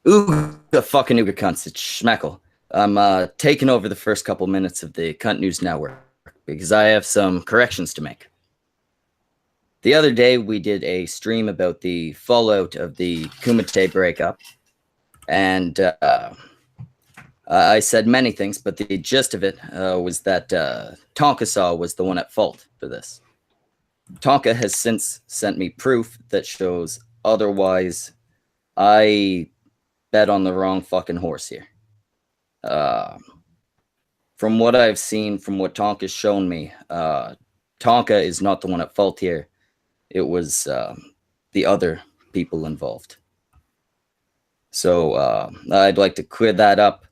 Ooga fucking ooga cunts. It's Schmeckle. I'm taking over the first couple minutes of the Cunt News Network because I have some corrections to make. The other day, we did a stream about the fallout of the Kumite breakup, and I said many things, but the gist of it was that Tonka Saw was the one at fault for this. Tonka has since sent me proof that shows otherwise. I bet on the wrong fucking horse here. From what I've seen, from what Tonka's shown me, Tonka is not the one at fault here. It was the other people involved. So I'd like to clear that up.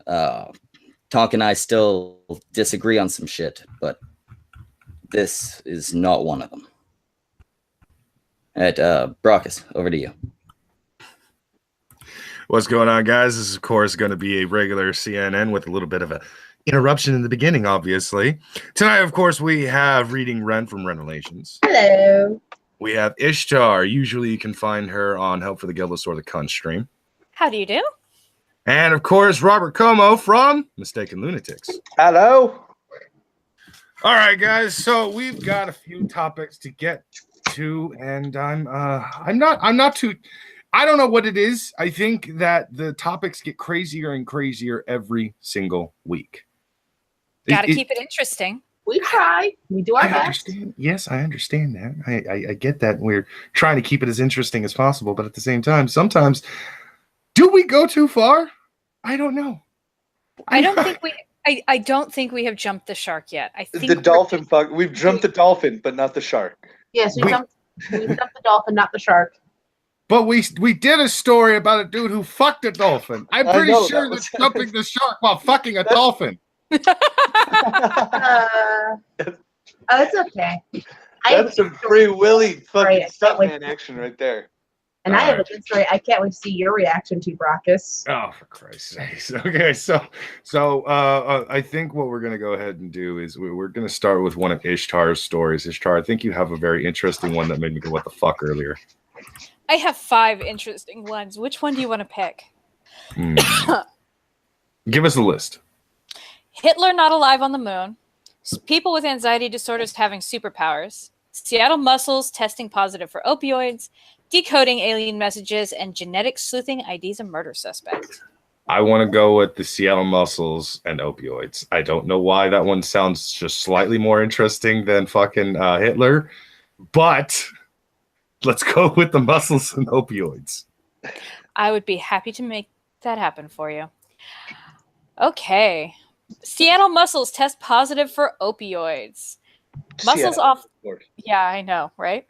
Tonka and I still disagree on some shit, but this is not one of them. All right, Brockus, over to you. What's going on, guys? This is, of course, going to be a regular CNN with a little bit of a interruption in the beginning, obviously. Tonight, of course, we have Reading Ren from Ren Relations. Hello. We have Ishtar. Usually you can find her on Help for the Guildless or the Cunt stream. How do you do? And, of course, Robert Como from Mistaken Lunatics. Hello. All right, guys. So we've got a few topics to get to, and I'm not too... I don't know what it is. I think that the topics get crazier and crazier every single week. Gotta keep it interesting. We try. We do our best. Understand. Yes, I understand that. I get that. We're trying to keep it as interesting as possible, but at the same time, sometimes, do we go too far? I don't know. I don't think we have jumped the shark yet. I think the dolphin. We've jumped the dolphin, but not the shark. Yes, we jumped the dolphin, not the shark. But we did a story about a dude who fucked a dolphin. I'm pretty sure that jumping the shark while fucking a dolphin. It's okay. That's some Free Willy fucking stuntman action right there. And I have a good story. I can't wait to see your reaction to, Brockus. Oh, for Christ's sakes. Okay, so I think what we're going to go ahead and do is we're going to start with one of Ishtar's stories. Ishtar, I think you have a very interesting one that made me go, what the fuck, earlier. I have 5 interesting ones. Which one do you want to pick? Give us a list. Hitler not alive on the moon. People with anxiety disorders having superpowers. Seattle Mussels testing positive for opioids. Decoding alien messages. And genetic sleuthing IDs a murder suspect. I want to go with the Seattle Mussels and opioids. I don't know why that one sounds just slightly more interesting than fucking Hitler. But... let's go with the Mussels and opioids. I would be happy to make that happen for you. Okay. Seattle Mussels test positive for opioids. Mussels off... yeah, I know, right?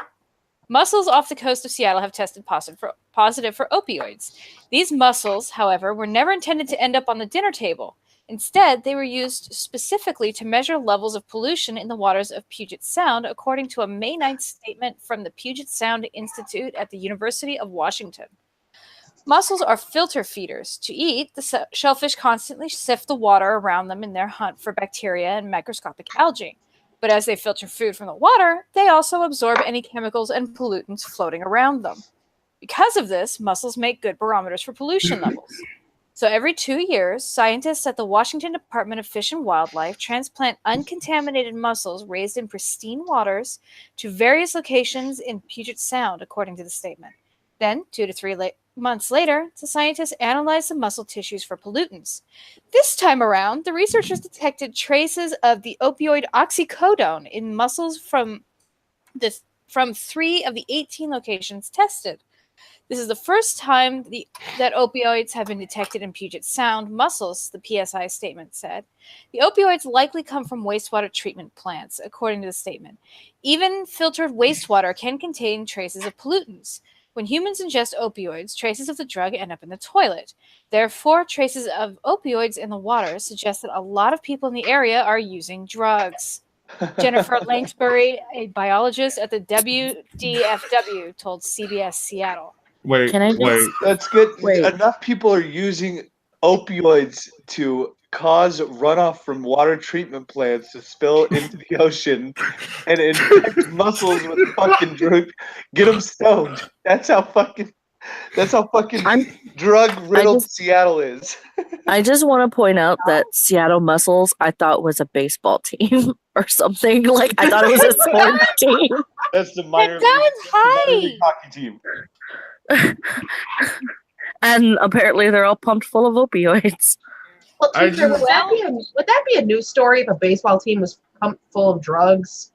Mussels off the coast of Seattle have tested positive for opioids. These mussels, however, were never intended to end up on the dinner table. Instead, they were used specifically to measure levels of pollution in the waters of Puget Sound, according to a May 9th statement from the Puget Sound Institute at the University of Washington. Mussels are filter feeders. To eat, the shellfish constantly sift the water around them in their hunt for bacteria and microscopic algae. But as they filter food from the water, they also absorb any chemicals and pollutants floating around them. Because of this, mussels make good barometers for pollution levels. So every 2 years, scientists at the Washington Department of Fish and Wildlife transplant uncontaminated mussels raised in pristine waters to various locations in Puget Sound, according to the statement. Then, 2 to 3 months later, the scientists analyzed the mussel tissues for pollutants. This time around, the researchers detected traces of the opioid oxycodone in mussels from 3 of the 18 locations tested. This is the first time that opioids have been detected in Puget Sound mussels, the PSI statement said. The opioids likely come from wastewater treatment plants, according to the statement. Even filtered wastewater can contain traces of pollutants. When humans ingest opioids, traces of the drug end up in the toilet. Therefore, traces of opioids in the water suggest that a lot of people in the area are using drugs. Jennifer Langsbury, a biologist at the WDFW, told CBS Seattle. Wait. That's good. Enough people are using opioids to cause runoff from water treatment plants to spill into the ocean and infect mussels with fucking drug. Get them stoned. That's how fucking... That's how fucking I'm- drug-riddled Seattle is. I just want to point out that Seattle Mussels, I thought was a baseball team or something. Like, I thought it was a sports team. That's the minor That sounds league hockey team. And apparently they're all pumped full of opioids. Well, I teacher, just- would that be a news story if a baseball team was pumped full of drugs?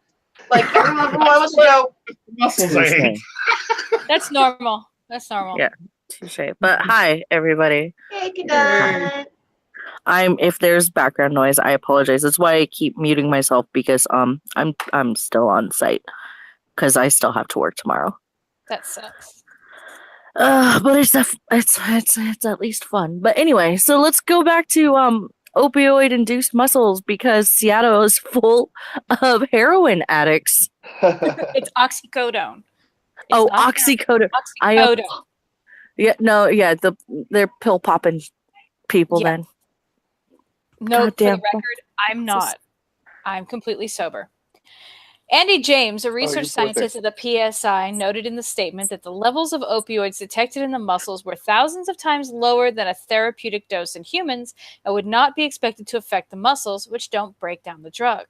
Like everyone wants to know. Muscles I hate. That's normal. That's normal. Yeah. Touche. But hi, everybody. Hey, good night. If there's background noise, I apologize. That's why I keep muting myself because I'm still on site because I still have to work tomorrow. That sucks. But it's at least fun. But anyway, so let's go back to opioid induced muscles because Seattle is full of heroin addicts. It's oxycodone. It's Oh, not oxycodone. oxycodone. They're pill popping people Yeah. then. No, for the Goddamn. record, I'm not. I'm completely sober. Andy James, a research scientist at the PSI, noted in the statement that the levels of opioids detected in the muscles were thousands of times lower than a therapeutic dose in humans and would not be expected to affect the muscles, which don't break down the drug.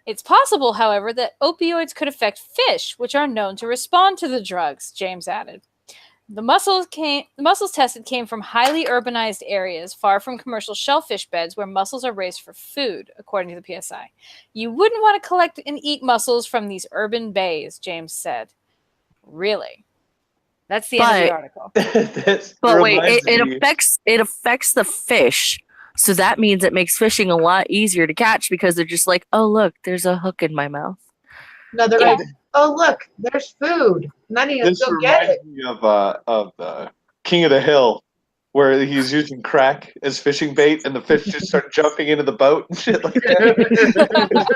It's possible, however, that opioids could affect fish, which are known to respond to the drugs, James added. The mussels tested came from highly urbanized areas far from commercial shellfish beds where mussels are raised for food, according to the PSI. You wouldn't want to collect and eat mussels from these urban bays, James said. Really? That's the end of the article. But wait, it affects the fish. So that means it makes fishing a lot easier to catch because they're just like, oh look, there's a hook in my mouth. No, they're like, oh look, there's food. And I need to go get it. Me of King of the Hill, where he's using crack as fishing bait, and the fish just start jumping into the boat and shit like that.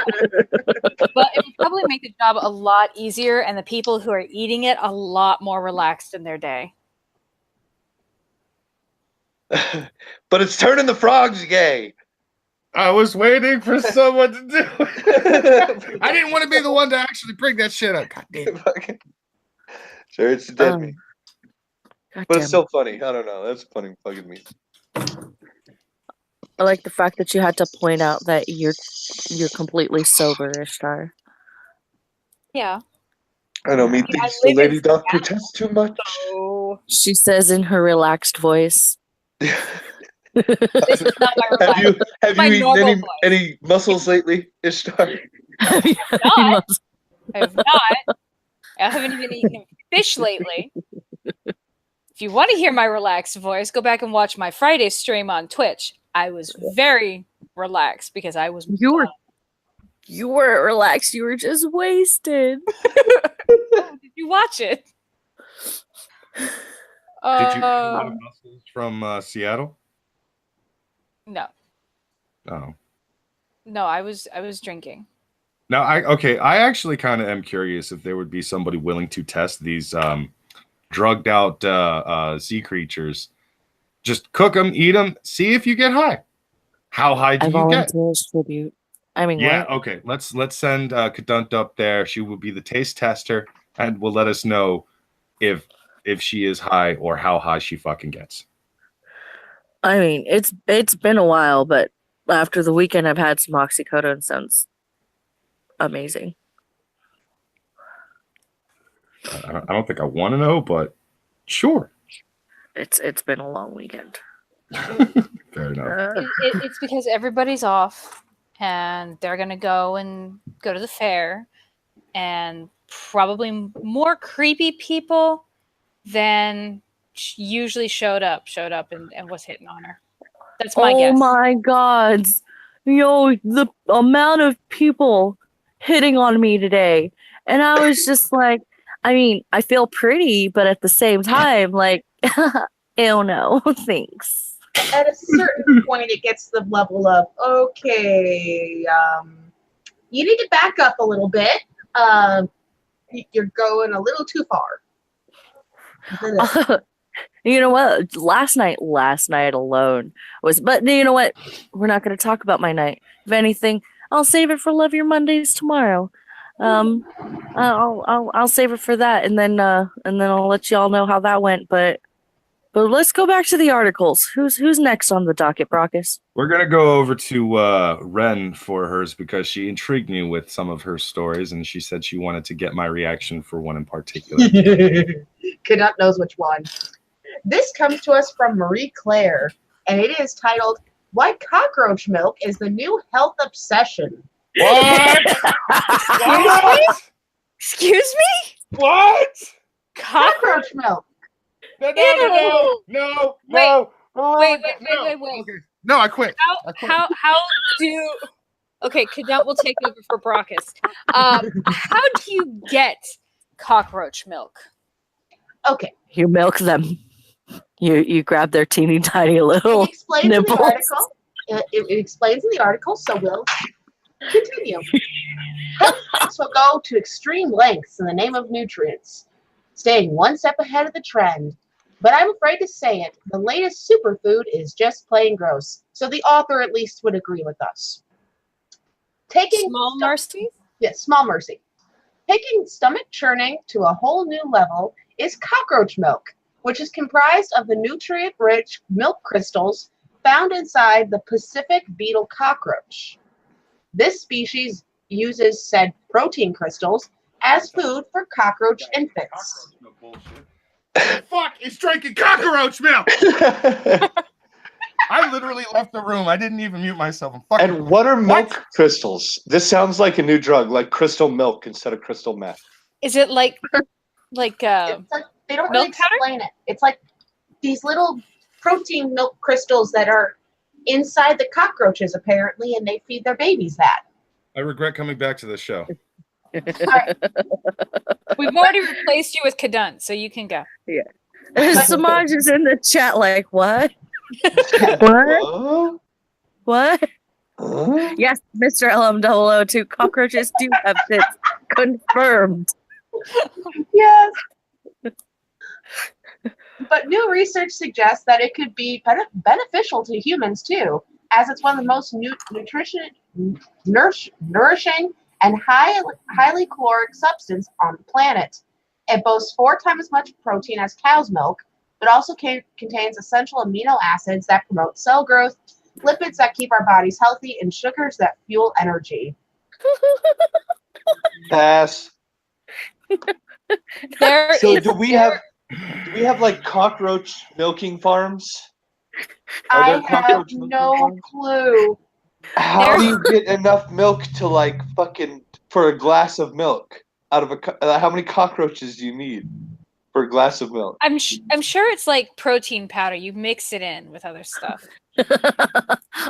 But it would probably make the job a lot easier, and the people who are eating it a lot more relaxed in their day. But it's turning the frogs gay. I was waiting for someone to do it. I didn't want to be the one to actually bring that shit up. God damn. Sure, it's dead me. God But damn it's so funny. I don't know. That's funny fucking me. I like the fact that you had to point out that you're completely sober, Ishtar. Yeah. I know, me thinks the lady doctor tests too much. So She says in her relaxed voice. this is not my relaxed. Have my you eaten normal voice. any mussels lately, Ishtar? I have not. I haven't even eaten fish lately. If you want to hear my relaxed voice, go back and watch my Friday stream on Twitch. I was very relaxed because I was. You weren't relaxed. You were just wasted. Oh, did you watch it? Did you eat mussels from Seattle? No. Oh. No, I was drinking. Now, I actually kind of am curious if there would be somebody willing to test these drugged out sea creatures. Just cook them, eat them, see if you get high. How high do you get? Tribute. I mean, yeah, what? okay. Let's send Cunt up there. She will be the taste tester, and will let us know if she is high or how high she fucking gets. I mean, it's been a while, but after the weekend, I've had some oxycodone. Sounds amazing. I don't think I want to know, but sure. It's been a long weekend. Fair enough. It's because everybody's off, and they're gonna go to the fair, and probably more creepy people than usually showed up and was hitting on her. That's my guess. Oh my god. Yo, the amount of people hitting on me today. And I was just like, I mean, I feel pretty, but at the same time, like, ew, no, thanks. At a certain point, it gets to the level of, okay, you need to back up a little bit. You're going a little too far. You know what? Last night alone was, but you know what? We're not going to talk about my night. If anything, I'll save it for Love Your Mondays tomorrow. I'll save it for that, and then I'll let y'all know how that went. But But let's go back to the articles. Who's next on the docket, Brockus? We're gonna go over to Ren for hers because she intrigued me with some of her stories, and she said she wanted to get my reaction for one in particular. Canuck knows which one. This comes to us from Marie Claire, and it is titled "Why Cockroach Milk is the New Health Obsession." What? What? Excuse me? What? Cockroach milk. No. Wait. Okay. No, I quit. How do? Okay, Cadet will take over for Brockus. How do you get cockroach milk? Okay. You milk them. You grab their teeny tiny little It explains in nipples. the article. It explains in the article, so we'll continue. Health freaks will go to extreme lengths in the name of nutrients, staying one step ahead of the trend. But I'm afraid to say it, the latest superfood is just plain gross. So the author at least would agree with us. Small mercy? Yes, small mercy. Taking stomach churning to a whole new level is cockroach milk, which is comprised of the nutrient-rich milk crystals found inside the Pacific beetle cockroach. This species uses said protein crystals as food for cockroach infants. Fuck, it's drinking cockroach milk. I literally left the room. I didn't even mute myself. I'm fucking. And what are milk crystals? This sounds like a new drug, like crystal milk instead of crystal meth. Is it like It's like they don't really milk powder? explain it. It's like these little protein milk crystals that are inside the cockroaches apparently, and they feed their babies that. I regret coming back to this show. Right. We've already replaced you with Cadunt, so you can go. Samaj is in the chat like, what? What? What? Yes, Mr. LM002, cockroaches do have tits. Confirmed. Yes. But new research suggests that it could be beneficial to humans too, as it's one of the most nourishing and highly caloric substance on the planet. It boasts 4 times as much protein as cow's milk, but also contains essential amino acids that promote cell growth, lipids that keep our bodies healthy, and sugars that fuel energy. Pass. Do we have like cockroach milking farms? I have no clue. How do you get enough milk to like fucking for a glass of milk out of a? How many cockroaches do you need for a glass of milk? I'm sure it's like protein powder. You mix it in with other stuff.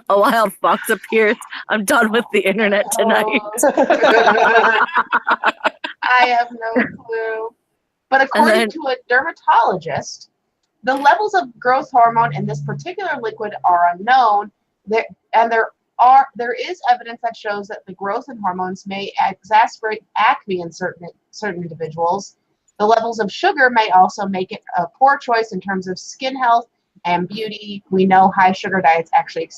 A wild fox appears. I'm done with the internet tonight. I have no clue. But according to a dermatologist, the levels of growth hormone in this particular liquid are unknown, there is evidence that shows that the growth in hormones may exacerbate acne in certain individuals. The levels of sugar may also make it a poor choice in terms of skin health and beauty. We know high sugar diets actually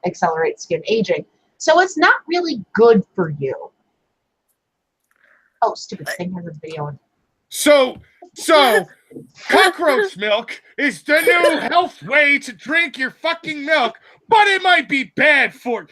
accelerate skin aging. So it's not really good for you. Oh, stupid thing has a video on. So cockroach milk is the new health way to drink your fucking milk, but it might be bad for.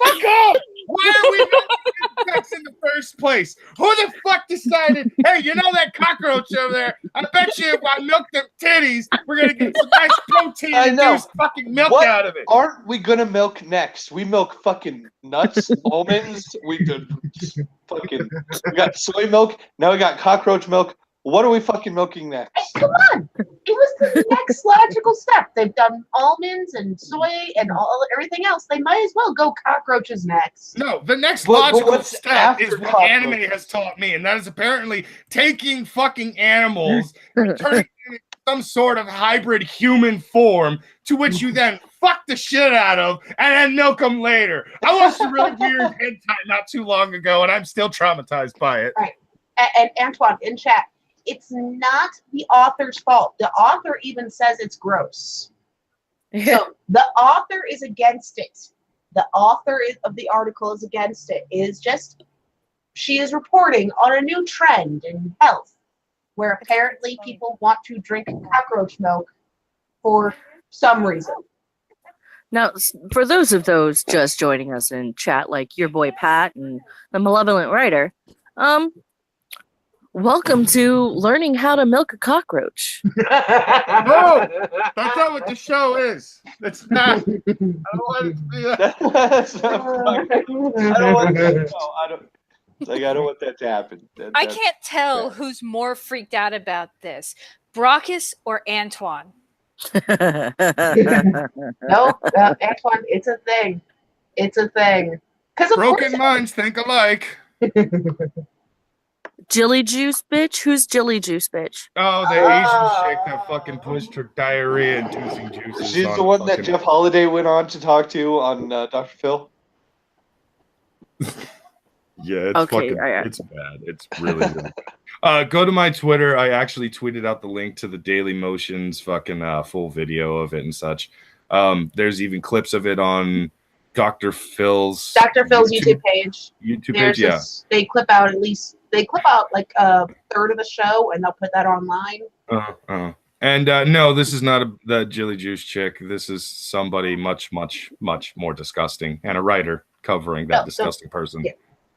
Fuck off! Why are we milking sex in the first place? Who the fuck decided? Hey, you know that cockroach over there? I bet you if I milk them titties, we're gonna get some nice protein-induced fucking milk out of it. Aren't we gonna milk next? We milk fucking nuts, almonds. We got soy milk. Now we got cockroach milk. What are we fucking milking next? Hey, come on! It was the next logical step. They've done almonds and soy and everything else. They might as well go cockroaches next. No, the next logical step is what anime has taught me, and that is apparently taking fucking animals and turning them into some sort of hybrid human form to which you then fuck the shit out of and then milk them later. I watched a really weird hentai not too long ago, and I'm still traumatized by it. Right. And Antoine, in chat, it's not the author's fault. The author even says it's gross. So the author is against it. The author of the article is against it. She is reporting on a new trend in health where apparently people want to drink cockroach milk for some reason. Now, for those of those just joining us in chat, like your boy Pat and the Malevolent Writer, welcome to learning how to milk a cockroach. No, that's not what the show is. That's not. I don't want it to be that. That's not fucking- I don't want that. No, I don't. Like, I don't want that to happen. I can't tell who's more freaked out about this, Brockus or Antoine. No, Antoine, it's a thing. It's a thing. Broken minds think alike. Jilly Juice bitch? Who's Jilly Juice bitch? Oh, the Asian chick that fucking pushed her diarrhea-inducing juices. She's on the one fucking... that Jeff Holiday went on to talk to on Dr. Phil. Yeah, it's Okay, fucking. It's bad. It's really, really. Go to my Twitter. I actually tweeted out the link to the Daily Motions fucking full video of it and such. There's even clips of it on Dr. Phil's YouTube page. Yeah. They clip out like a third of the show, and they'll put that online. And no, this is not the Jilly Juice chick. This is somebody much, much, much more disgusting, and a writer covering that disgusting person. Yeah.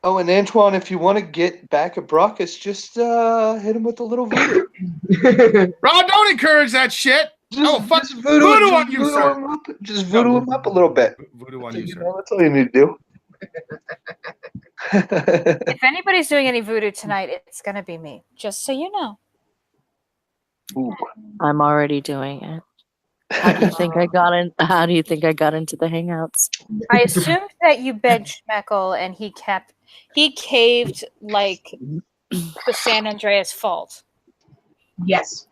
Oh, and Antoine, if you want to get back at Brockus, just hit him with a little voodoo. Rob, don't encourage that shit. Fuck voodoo on you, sir. Just voodoo him up a little bit. Voodoo on you, sir. That's all you need to do. If anybody's doing any voodoo tonight, it's gonna be me. Just so you know. Ooh. I'm already doing it. How do you think I got in? How do you think I got into the Hangouts? I assumed that you begged Schmeckle and he caved like the San Andreas Fault. Yes.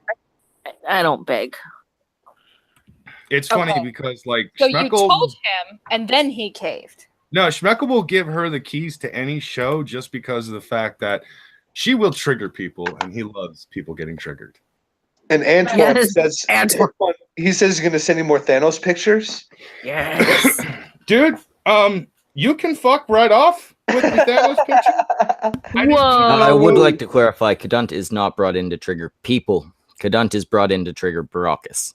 I don't beg. It's funny because like so Schmeckle, you told him and then he caved. No, Schmeckle will give her the keys to any show just because of the fact that she will trigger people and he loves people getting triggered. And Antoine says he says he's gonna send you more Thanos pictures. Yes. Dude, you can fuck right off with the Thanos picture. I would like to clarify, Cunt is not brought in to trigger people. Cunt is brought in to trigger Baracus.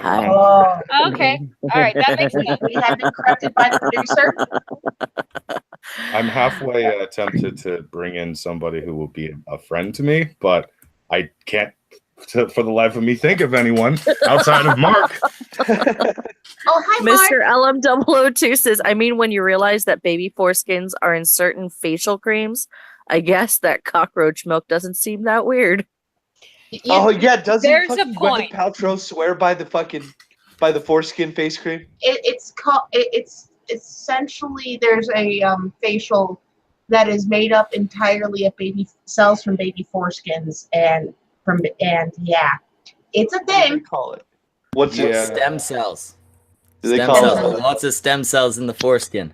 Oh. Okay. All right. That makes sense. We have been corrected by the producer. I'm halfway tempted to bring in somebody who will be a friend to me, but I can't for the life of me think of anyone outside of Mark. Oh, hi, Mark. Mr. LM002 says, I mean, when you realize that baby foreskins are in certain facial creams, I guess that cockroach milk doesn't seem that weird. Oh yeah, doesn't There's a fucking point. Gwyneth Paltrow swear by the foreskin face cream? It's essentially there's a facial that is made up entirely of baby cells from baby foreskins and yeah, it's a What do they thing. call it? What's it? Stem cells. Do they Stem call cells. it? Lots of stem cells in the foreskin.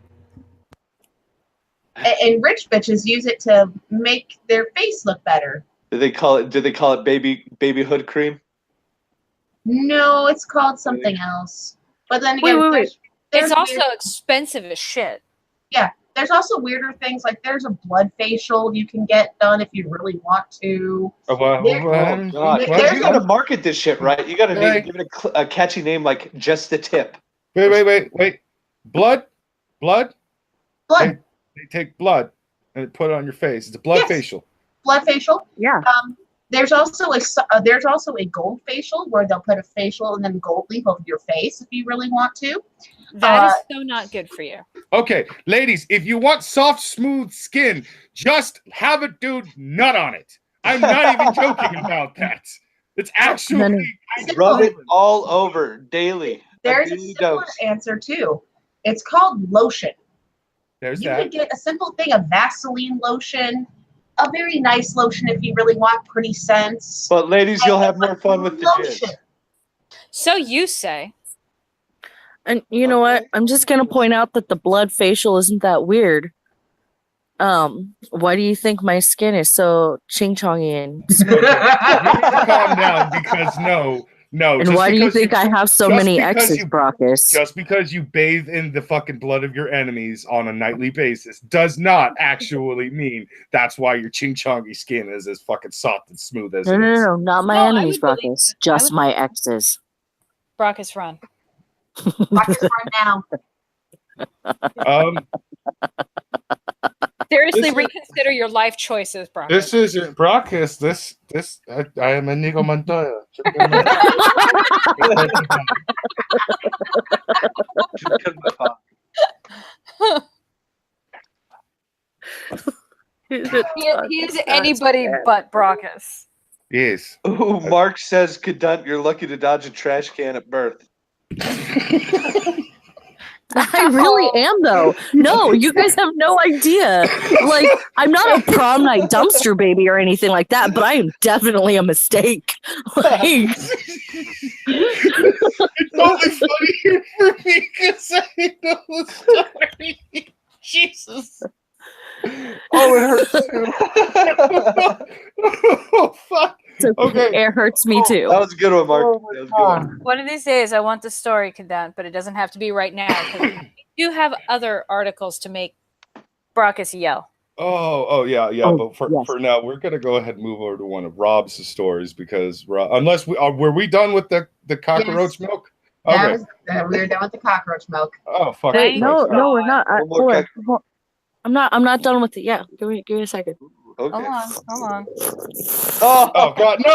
And rich bitches use it to make their face look better. Do they call it baby hood cream? No, it's called something else. But then again, Wait. there's It's also weird- expensive as shit. there's also weirder things, like there's a blood facial you can get done if you really want to. Oh God! There's You gotta market this shit right. You gotta give it a catchy name like Just the Tip. Wait. Blood. Blood They take blood and put it on your face. It's a blood facial. blood facial. Yeah. There's also a gold facial where they'll put a facial and then gold leaf over your face if you really want to. That is so not good for you. Okay, ladies, if you want soft, smooth skin, just have a dude nut on it. I'm not even joking about that. It's actually Rub it all over daily. There's a simpler answer too. It's called lotion. There's You that. could get a simple thing of Vaseline lotion, a very nice lotion if you really want pretty scents. But ladies, you'll have more fun with the jizz. So you say. And you know what? I'm just gonna point out that the blood facial isn't that weird. Why do you think my skin is so ching-chongy and You need to calm down because no. and why do you think I have so many because exes, Brockus? Just because you bathe in the fucking blood of your enemies on a nightly basis does not actually mean that's why your ching-chongy skin is as fucking soft and smooth as it is. No, not my No, I enemies, would believe Brockus. that. Just my exes. Brockus, run. Brockus, run now. Seriously, This is- reconsider your life choices, Brockus. This isn't Brockus. I am Inigo Montoya. He is anybody but Brockus. Yes. Ooh, Mark says, Cadunt, you're lucky to dodge a trash can at birth. I really am, though. No, you guys have no idea. Like, I'm not a prom night dumpster baby or anything like that, but I am definitely a mistake. Like, It's only funnier for me because I know the story. Jesus. Oh, it hurts too. Oh, fuck. Okay. it hurts me too. That was a good one, Mark. That was a good one. One of these days, I want the story condensed, but it doesn't have to be right now. 'Cause we do have other articles to make Brockus yell. Oh, yeah. Oh, But yes. for now, we're gonna go ahead and move over to one of Rob's stories because unless were we done with the cockroach Yes. milk? That Okay. was, we were done with the cockroach milk. Oh, fuck. Hey, Christ. no, we're not. One more Hold on, cock- hold on. I'm not done with it yet. Give me a second. Okay. Hold on. Oh God, no!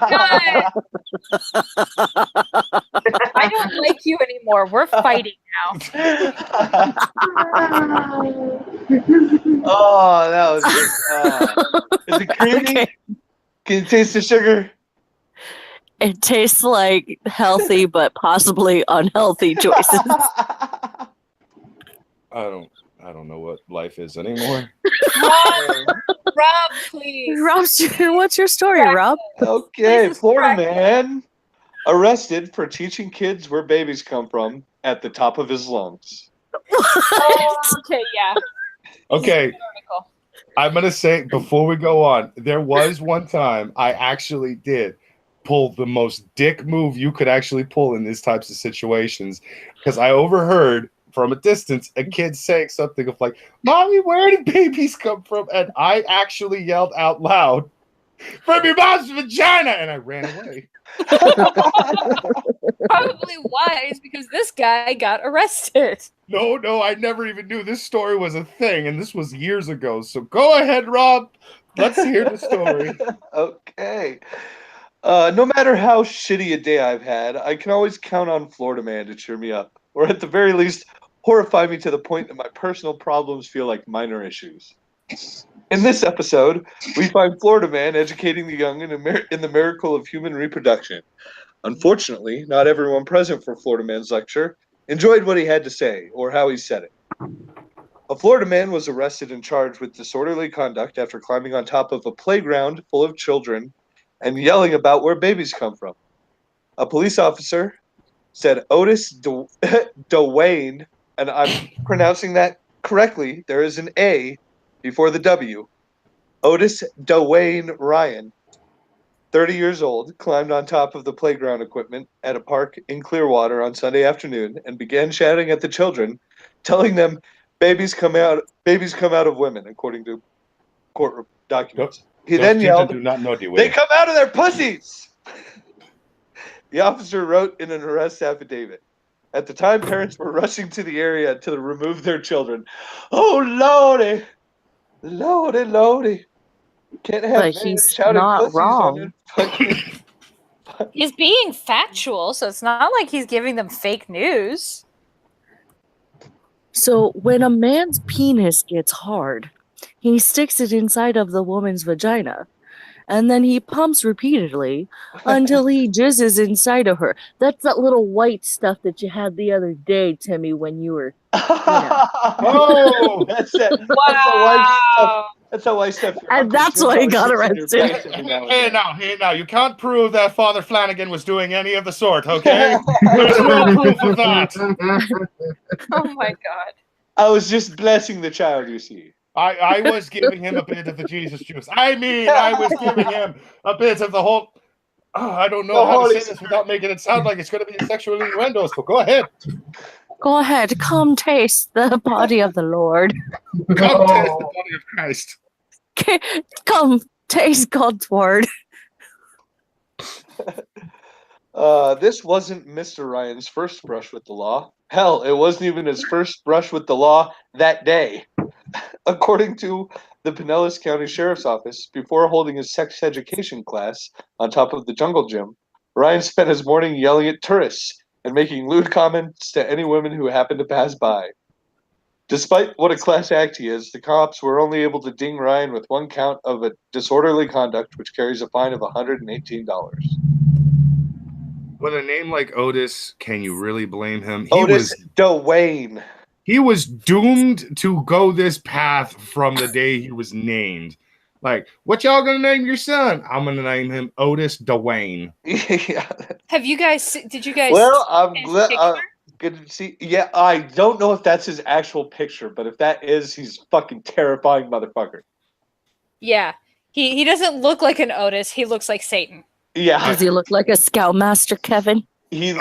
Come on. I don't like you anymore. We're fighting now. Oh, that was good. Is it creamy? Okay. Can you taste the sugar? It tastes like healthy but possibly unhealthy choices. I don't know what life is anymore. Rob, please. Rob, what's your story, Rob? Okay, Please Florida describe man arrested for teaching kids where babies come from at the top of his lungs. Okay, yeah. Okay, Article. I'm gonna say before we go on, there was one time I actually did pull the most dick move you could actually pull in these types of situations because I overheard from a distance a kid saying something of like, "Mommy, where did babies come from?" And I actually yelled out loud, "From your mom's vagina!" And I ran away. Probably wise because this guy got arrested. No, I never even knew this story was a thing, and this was years ago. So go ahead, Rob. Let's hear the story. Okay. No matter how shitty a day I've had, I can always count on Florida man to cheer me up, or at the very least, horrify me to the point that my personal problems feel like minor issues. In this episode, we find Florida man educating the young in the miracle of human reproduction. Unfortunately, not everyone present for Florida man's lecture enjoyed what he had to say or how he said it. A Florida man was arrested and charged with disorderly conduct after climbing on top of a playground full of children and yelling about where babies come from. A police officer said Otis Dwayne, and I'm pronouncing that correctly, there is an A before the W. Otis Dwayne Ryan, 30 years old, climbed on top of the playground equipment at a park in Clearwater on Sunday afternoon and began shouting at the children, telling them babies come out of women, according to court documents. He then yelled, "Do not know the way." "They come out of their pussies!" The officer wrote in an arrest affidavit. At the time, parents were rushing to the area to remove their children. Oh, Lordy! Lordy! Can't have But men he's shouting not pussies on wrong. their fucking... He's being factual, so it's not like he's giving them fake news. So when a man's penis gets hard, he sticks it inside of the woman's vagina. And then he pumps repeatedly until he jizzes inside of her. That's that little white stuff that you had the other day, Timmy, when you were. Oh, That's that white stuff. your And Uncle that's Jim why he always got sticks in your arrested. face every now and hey then. now, you can't prove that Father Flanagan was doing any of the sort, okay? There's no proof of that. Oh my god. I was just blessing the child, you see. I was giving him a bit of the Jesus juice. I mean, I was giving him a bit of the whole... Oh, I don't know The how to Holy say this without making it sound like it's going to be a sexual innuendo, so go ahead. Go ahead, come taste the body of the Lord. Come taste the body of Christ. Come taste God's word. This wasn't Mr. Ryan's first brush with the law. Hell, it wasn't even his first brush with the law that day. According to the Pinellas County Sheriff's Office, before holding his sex education class on top of the jungle gym, Ryan spent his morning yelling at tourists and making lewd comments to any women who happened to pass by. Despite what a class act he is, the cops were only able to ding Ryan with one count of a disorderly conduct, which carries a fine of $118. With a name like Otis, can you really blame him? Otis Dwayne. He was doomed to go this path from the day he was named. Like, what y'all gonna name your son? I'm gonna name him Otis Dwayne. Yeah. Have you guys? Did you guys? Well, I'm see his glad. picture? Good to see. Yeah, I don't know if that's his actual picture, but if that is, he's fucking terrifying motherfucker. Yeah, he doesn't look like an Otis. He looks like Satan. Yeah. Does he look like a Scoutmaster, Kevin? He's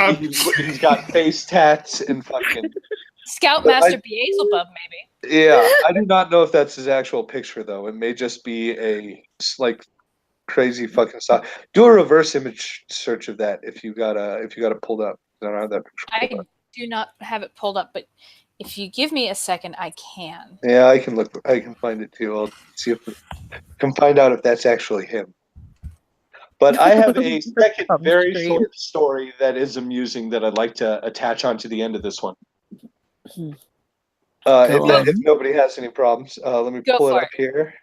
got face tats and fucking. Scoutmaster Beelzebub, maybe. Yeah, I do not know if that's his actual picture though. It may just be a like crazy fucking stuff. Do a reverse image search of that if you got it pulled up. I don't have that picture I pulled up. do not have it pulled up, but if you give me a second, I can. Yeah, I can look. I can find it too. I'll see if I can find out if that's actually him. But I have a second very short story that is amusing that I'd like to attach onto the end of this one. If nobody has any problems, let me pull it up here.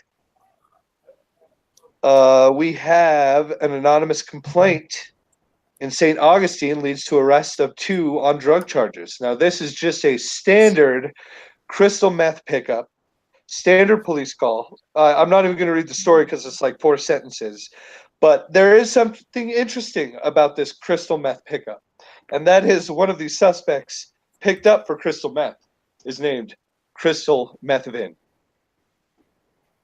We have an anonymous complaint in St. Augustine leads to arrest of 2 on drug charges. Now, this is just a standard crystal meth pickup, standard police call. I'm not even going to read the story because it's like 4 sentences. But there is something interesting about this crystal meth pickup. And that is one of these suspects picked up for crystal meth is named Crystal Methvin.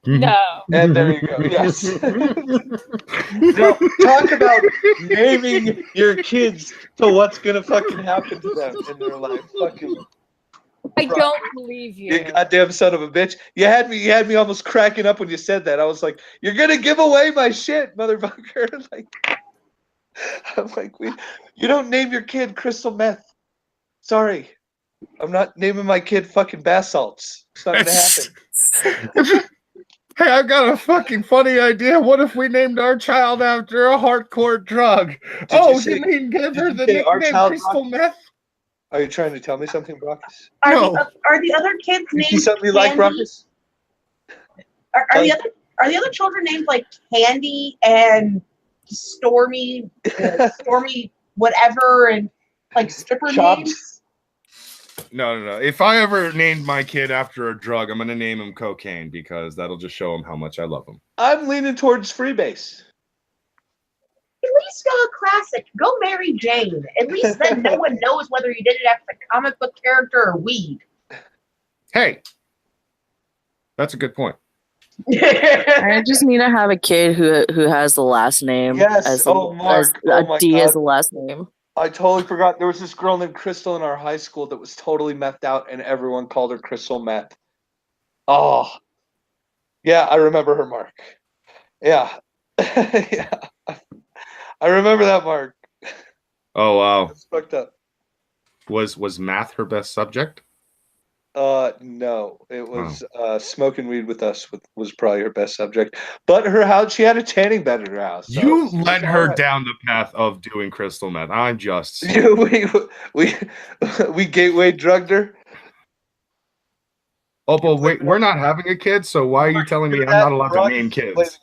No. And there you go. Yes. Now, talk about naming your kids to what's going to fucking happen to them in their life. Fucking I don't believe you. You goddamn son of a bitch. You had me almost cracking up when you said that. I was like, you're going to give away my shit, motherfucker. Like, I'm like, you don't name your kid Crystal Meth. Sorry. I'm not naming my kid fucking bath salts. It's not going to happen. Hey, I've got a fucking funny idea. What if we named our child after a hardcore drug? You mean give her the nickname Crystal Meth? Are you trying to tell me something, Brockus? Are the other kids named something you like, Brockus? Are the other children named like Candy and Stormy, Stormy whatever, and like stripper names? No. If I ever named my kid after a drug, I'm going to name him Cocaine because that'll just show him how much I love him. I'm leaning towards Freebase. At least go a classic. Go Mary Jane. At least then no one knows whether you did it after the comic book character or weed. Hey, that's a good point. I just need to have a kid who has the last name. Yes. As D as the last name. I totally forgot. There was this girl named Crystal in our high school that was totally methed out, and everyone called her Crystal Meth. Oh, yeah, I remember her, Mark. Yeah, yeah, I remember that, Mark. Oh wow, that's fucked up. Was math her best subject? No, it was smoking weed with us was probably her best subject. But she had a tanning bed in her house. So you led her down the path of doing crystal meth. I'm just we gateway drugged her. Oh, but wait, we're not having a kid, so why are you telling me I'm not allowed to name kids?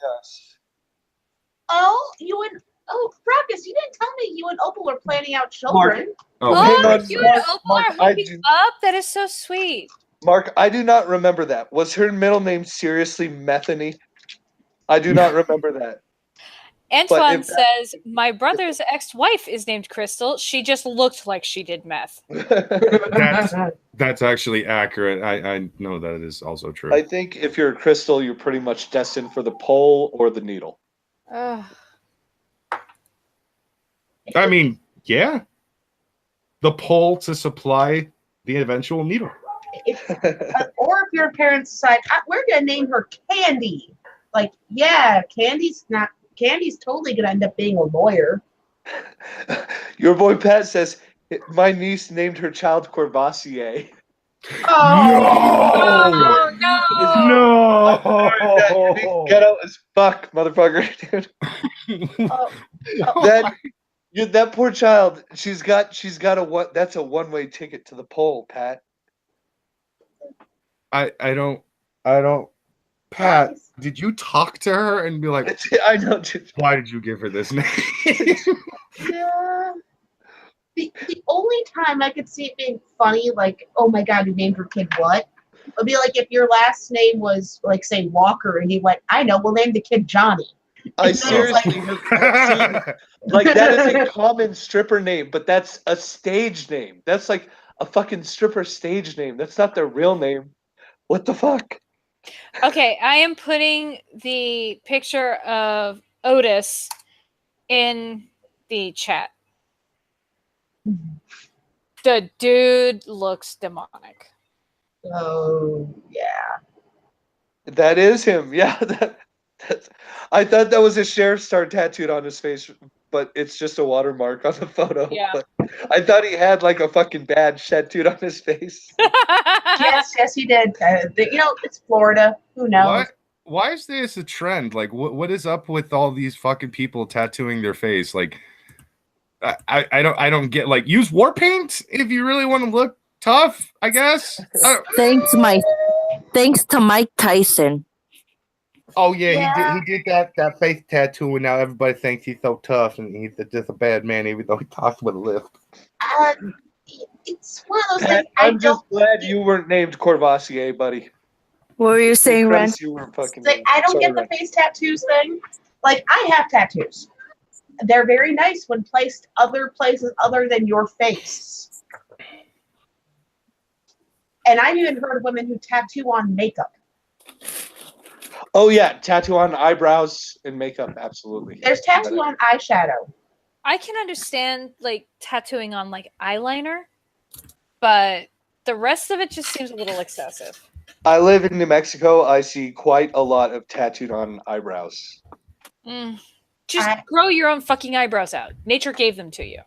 Brockus, you didn't tell me you and Opal were planning out children. Mark, you and Opal are hooking up? That is so sweet. Mark, I do not remember that. Was her middle name seriously Methany? I do not remember that. Antoine says, my brother's ex-wife is named Crystal. She just looked like she did meth. That's actually accurate. I know that is also true. I think if you're a Crystal, you're pretty much destined for the pole or the needle. I mean, yeah. The pole to supply the eventual needle. Or if your parents decide, we're going to name her Candy. Like, yeah, Candy's not Candy's totally gonna end up being a lawyer. Your boy Pat says my niece named her child Corvassier. No! Oh, No! Ghetto as fuck, motherfucker, dude. That poor child. She's got a what? That's a one-way ticket to the pole, Pat. I don't. Pat, did you talk to her and be like, I know, dude. why did you give her this name? Yeah. The only time I could see it being funny, like, oh my god, you named your kid what? Would be like if your last name was, like, say, Walker, and you went, I know, we'll name the kid Johnny. I seriously have seen, like, that is a common stripper name, but that's a stage name. That's like a fucking stripper stage name. That's not their real name. What the fuck? Okay, I am putting the picture of Otis in the chat. The dude looks demonic. Oh, yeah. That is him. Yeah. That's, I thought that was a sheriff star tattooed on his face, but it's just a watermark on the photo. Yeah. But I thought he had like a fucking badge tattooed on his face. Yes, he did. It's Florida. Who knows? Why is this a trend? Like, what is up with all these fucking people tattooing their face? Like, I don't get, like, use war paint if you really want to look tough, I guess. Thanks to Mike Tyson. Oh yeah, he did that face tattoo, and now everybody thinks he's so tough and he's just a bad man, even though he talks with a lisp. It's one of those things. I'm just glad you weren't named Corvassier, buddy. What were you saying, Ren? You were fucking. Like, I don't get the face tattoos thing. Like, I have tattoos. They're very nice when placed other places other than your face. And I've even heard of women who tattoo on makeup. Oh yeah, tattoo on eyebrows and makeup, absolutely. There's tattoo on eyeshadow. I can understand, like, tattooing on, like, eyeliner, but the rest of it just seems a little excessive. I live in New Mexico. I see quite a lot of tattooed on eyebrows. Just grow your own fucking eyebrows out. Nature gave them to you.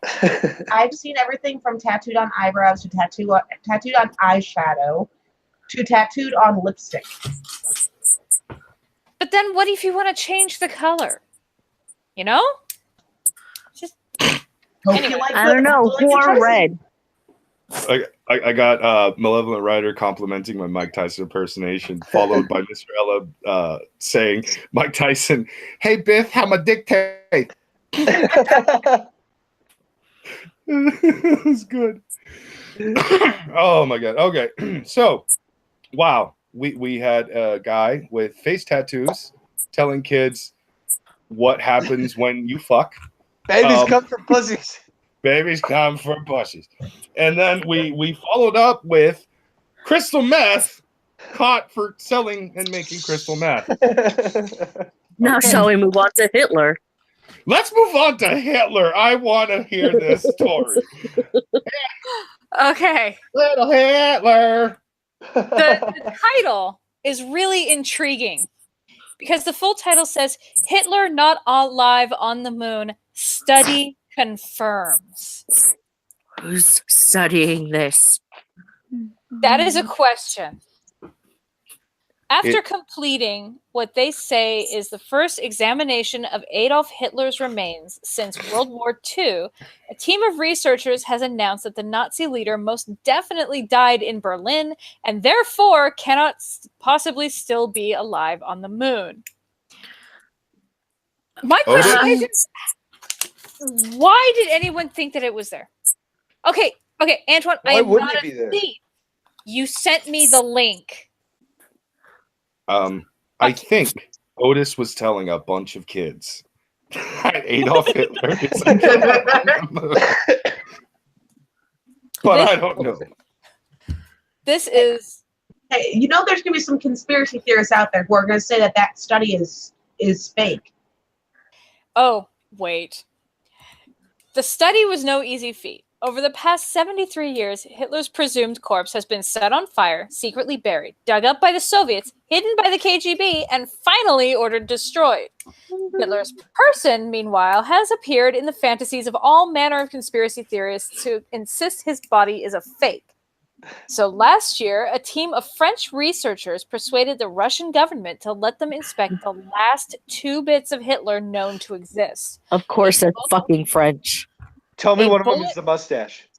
I've seen everything from tattooed on eyebrows to tattooed on eyeshadow to tattooed on lipstick. But then what if you want to change the color? You know? Just anyway. I don't know. Or red. I got Malevolent Rider complimenting my Mike Tyson impersonation, followed by Mr. Ella saying, Mike Tyson, hey Biff, how my dick taste? It was good. Oh my god. Okay. So, wow. We had a guy with face tattoos telling kids what happens when you fuck. Babies come from pussies. Babies come from pussies. And then we followed up with crystal meth caught for selling and making crystal meth. Now shall we move on to Hitler? Let's move on to Hitler. I want to hear this story. Okay. Little Hitler. The title is really intriguing because the full title says Hitler not alive on the moon, study confirms. Who's studying this? That is a question. After completing what they say is the first examination of Adolf Hitler's remains since World War II, a team of researchers has announced that the Nazi leader most definitely died in Berlin and therefore cannot possibly still be alive on the moon. My question is, why did anyone think that it was there? Okay, Antoine, I am not a thief. You sent me the link. I think Otis was telling a bunch of kids that Adolf Hitler is a killer. But I don't know. This is... Hey, you know there's going to be some conspiracy theorists out there who are going to say that study is fake. Oh, wait. The study was no easy feat. Over the past 73 years, Hitler's presumed corpse has been set on fire, secretly buried, dug up by the Soviets, hidden by the KGB, and finally ordered destroyed. Hitler's person, meanwhile, has appeared in the fantasies of all manner of conspiracy theorists who insist his body is a fake. So last year, a team of French researchers persuaded the Russian government to let them inspect the last 2 bits of Hitler known to exist. Of course, they're fucking French. Tell me A one of them bullet- is the mustache.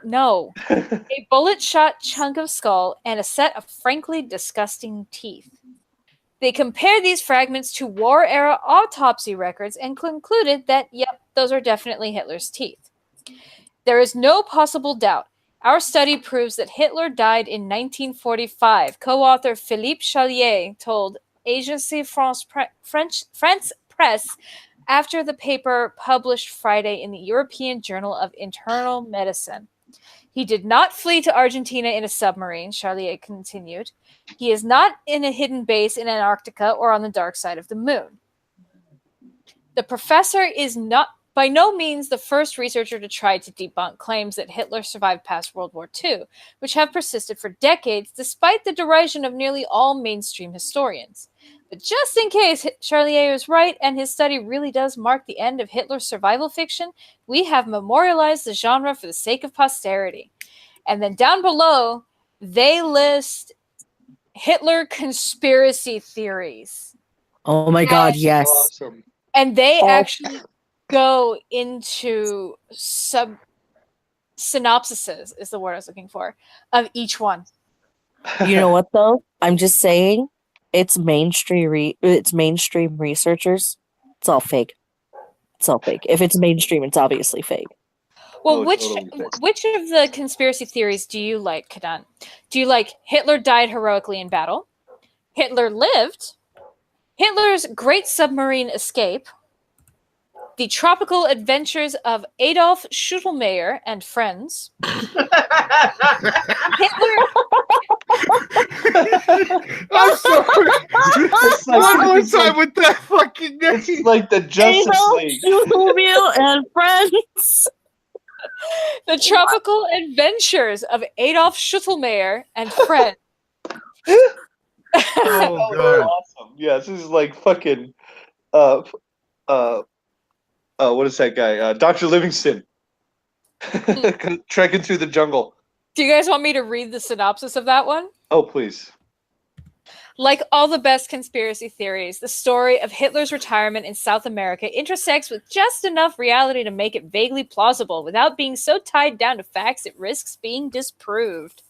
No. A bullet-shot chunk of skull and a set of frankly disgusting teeth. They compared these fragments to war-era autopsy records and concluded that, yep, those are definitely Hitler's teeth. There is no possible doubt. Our study proves that Hitler died in 1945, co-author Philippe Chalier told Agence France Presse after the paper published Friday in the European Journal of Internal Medicine. He did not flee to Argentina in a submarine, Chalier continued. He is not in a hidden base in Antarctica or on the dark side of the moon. The professor is not by no means the first researcher to try to debunk claims that Hitler survived past World War II, which have persisted for decades despite the derision of nearly all mainstream historians. But just in case Charlier is right and his study really does mark the end of Hitler's survival fiction, we have memorialized the genre for the sake of posterity. And then down below, they list Hitler conspiracy theories. Oh my god, yes. Awesome. And they Oh. actually go into synopsises, is the word I was looking for, of each one. You know what though? I'm just saying, it's mainstream researchers. It's all fake. It's all fake. If it's mainstream, it's obviously fake. Well, Oh, which totally fake. which of the conspiracy theories do you like, Kadan? Do you like Hitler died heroically in battle? Hitler lived? Hitler's great submarine escape? The tropical adventures of Adolf Schuttelmeyer and friends? Hitler I'm sorry. It's like- One more it's like- time with that fucking name. It's like the Justice League. Schulmehl and friends. The tropical adventures of Adolf Schuttelmeyer and friends. Oh, Oh, God. awesome. Yeah, this is like fucking what is that guy? Dr. Livingston. Trekking through the jungle. Do you guys want me to read the synopsis of that one? Oh, please. Like all the best conspiracy theories, the story of Hitler's retirement in South America intersects with just enough reality to make it vaguely plausible without being so tied down to facts it risks being disproved.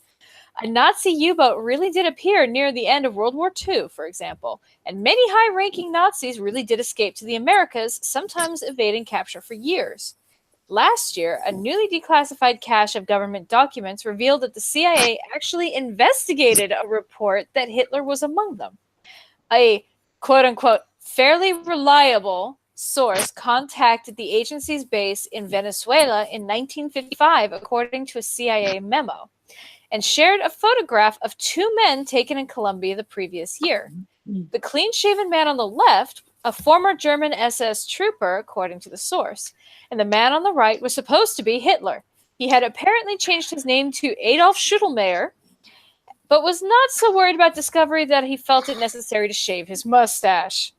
A Nazi U-boat really did appear near the end of World War II, for example, and many high-ranking Nazis really did escape to the Americas, sometimes evading capture for years. Last year, a newly declassified cache of government documents revealed that the CIA actually investigated a report that Hitler was among them. A quote-unquote fairly reliable source contacted the agency's base in Venezuela in 1955, according to a CIA memo, and shared a photograph of 2 men taken in Colombia the previous year. The clean-shaven man on the left, a former German SS trooper, according to the source, and the man on the right was supposed to be Hitler. He had apparently changed his name to Adolf Schuttelmeyer, but was not so worried about discovery that he felt it necessary to shave his mustache.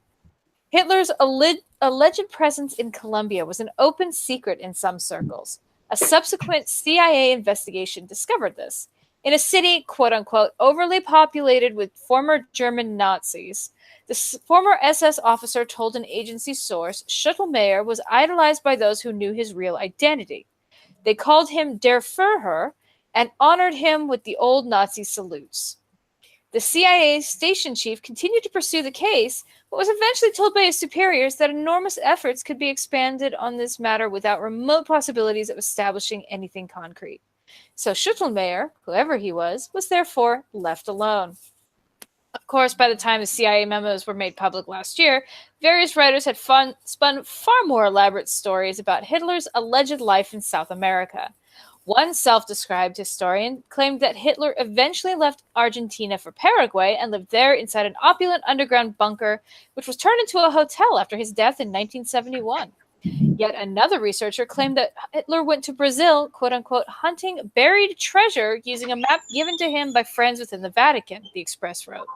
Hitler's alleged presence in Colombia was an open secret in some circles. A subsequent CIA investigation discovered this. In a city, quote-unquote, overly populated with former German Nazis, the former SS officer told an agency source Schuttelmeyer was idolized by those who knew his real identity. They called him Der Führer and honored him with the old Nazi salutes. The CIA station chief continued to pursue the case, but was eventually told by his superiors that enormous efforts could be expanded on this matter without remote possibilities of establishing anything concrete. So Schuttelmeyer, whoever he was therefore left alone. Of course, by the time the CIA memos were made public last year, various writers had spun far more elaborate stories about Hitler's alleged life in South America. One self-described historian claimed that Hitler eventually left Argentina for Paraguay and lived there inside an opulent underground bunker, which was turned into a hotel after his death in 1971. Yet another researcher claimed that Hitler went to Brazil, quote unquote, hunting buried treasure using a map given to him by friends within the Vatican, the Express wrote.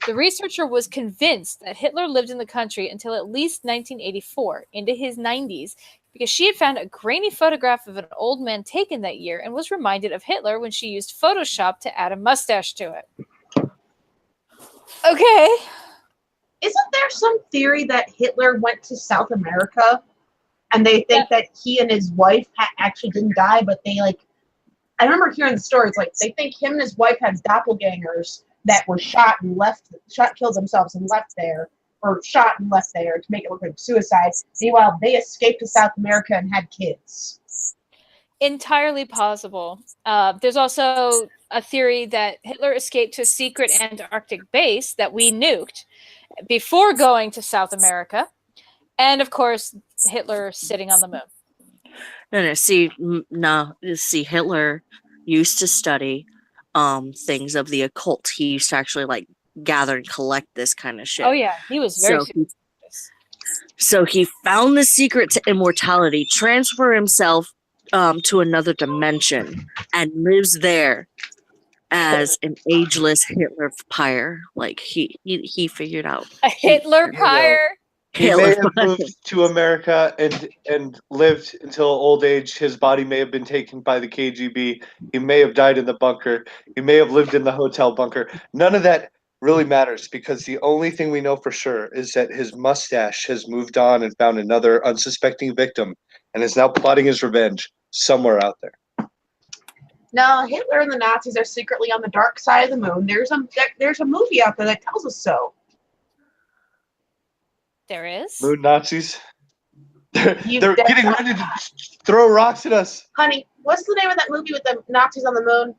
The researcher was convinced that Hitler lived in the country until at least 1984, into his 90s, because she had found a grainy photograph of an old man taken that year and was reminded of Hitler when she used Photoshop to add a mustache to it. Okay. Isn't there some theory that Hitler went to South America and they think that he and his wife actually didn't die, but they I remember hearing the stories, they think him and his wife had doppelgangers that were killed themselves and left there, or shot and left there to make it look like suicide. Meanwhile, they escaped to South America and had kids. Entirely possible. There's also a theory that Hitler escaped to a secret Antarctic base that we nuked before going to South America. And of course, Hitler sitting on the moon. See, Hitler used to study things of the occult. He used to actually gather and collect this kind of shit. Oh yeah, he was very serious. So he found the secret to immortality, transfer himself to another dimension, and lives there as an ageless Hitler pyre. He figured out a Hitler pyre. He may have moved to America and lived until old age. His body may have been taken by the KGB. He may have died in the bunker. He may have lived in the hotel bunker. None of that really matters, because the only thing we know for sure is that his mustache has moved on and found another unsuspecting victim and is now plotting his revenge somewhere out there. Now, Hitler and the Nazis are secretly on the dark side of the moon. There's a movie out there that tells us so. There is? Moon Nazis. They're getting ready to throw rocks at us. Honey, what's the name of that movie with the Nazis on the moon?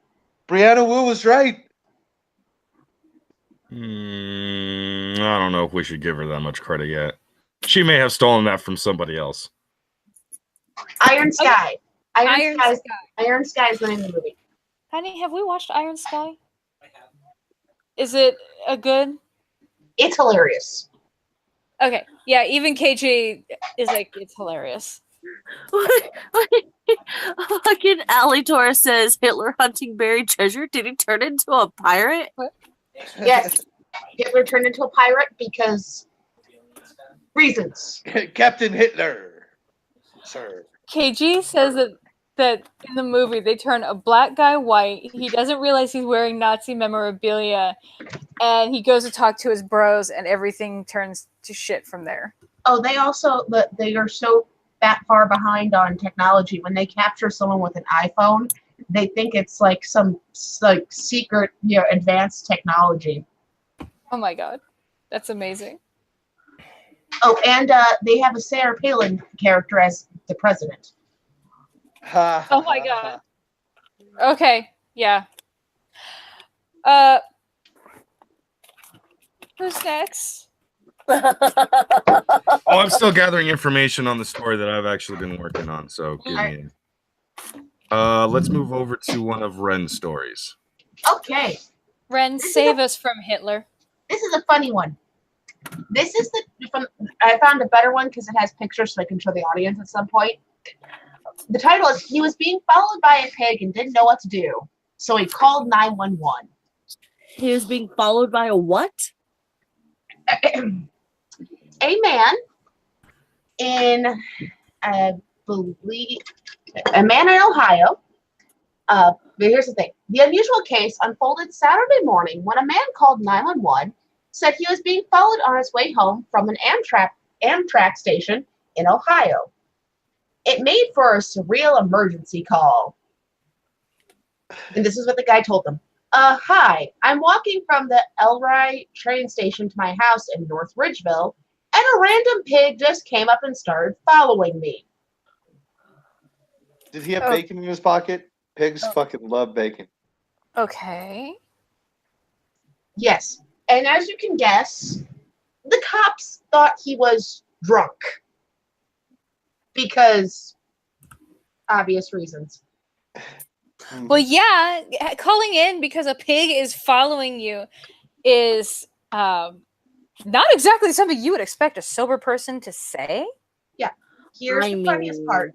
Brianna Wu was right. I don't know if we should give her that much credit yet. She may have stolen that from somebody else. Iron Sky. Iron Sky is the name of the movie. Honey, have we watched Iron Sky? I have. Is it a good? It's hilarious. Okay. Yeah, even KJ is it's hilarious. Fucking Allie Torres says Hitler hunting buried treasure. Did he turn into a pirate? What? Yes. Hitler turned into a pirate because reasons. Captain Hitler, sir. KG says that in the movie they turn a black guy white. He doesn't realize he's wearing Nazi memorabilia, and he goes to talk to his bros, and everything turns to shit from there. Oh, they are so far behind on technology. When they capture someone with an iPhone, they think it's some secret, advanced technology. Oh my god, that's amazing. Oh, and they have a Sarah Palin character as the president. Oh my god. Okay, yeah. Who's next? I'm still gathering information on the story that I've actually been working on, so give me let's move over to one of Ren's stories. Okay. Ren, save us from Hitler. This is a funny one. This is I found a better one because it has pictures so I can show the audience at some point. The title is, he was being followed by a pig and didn't know what to do, so he called 911. He was being followed by a what? A man in, I believe, a man in Ohio. But here's the thing. The unusual case unfolded Saturday morning when a man called 911 said he was being followed on his way home from an Amtrak station in Ohio. It made for a surreal emergency call. And this is what the guy told them. Hi, I'm walking from the Elroy train station to my house in North Ridgeville, and a random pig just came up and started following me. Did he have bacon in his pocket? Pigs fucking love bacon. Okay. Yes. And as you can guess, the cops thought he was drunk. Because obvious reasons. Well, yeah, calling in because a pig is following you is not exactly something you would expect a sober person to say. Yeah. Here's the funniest part.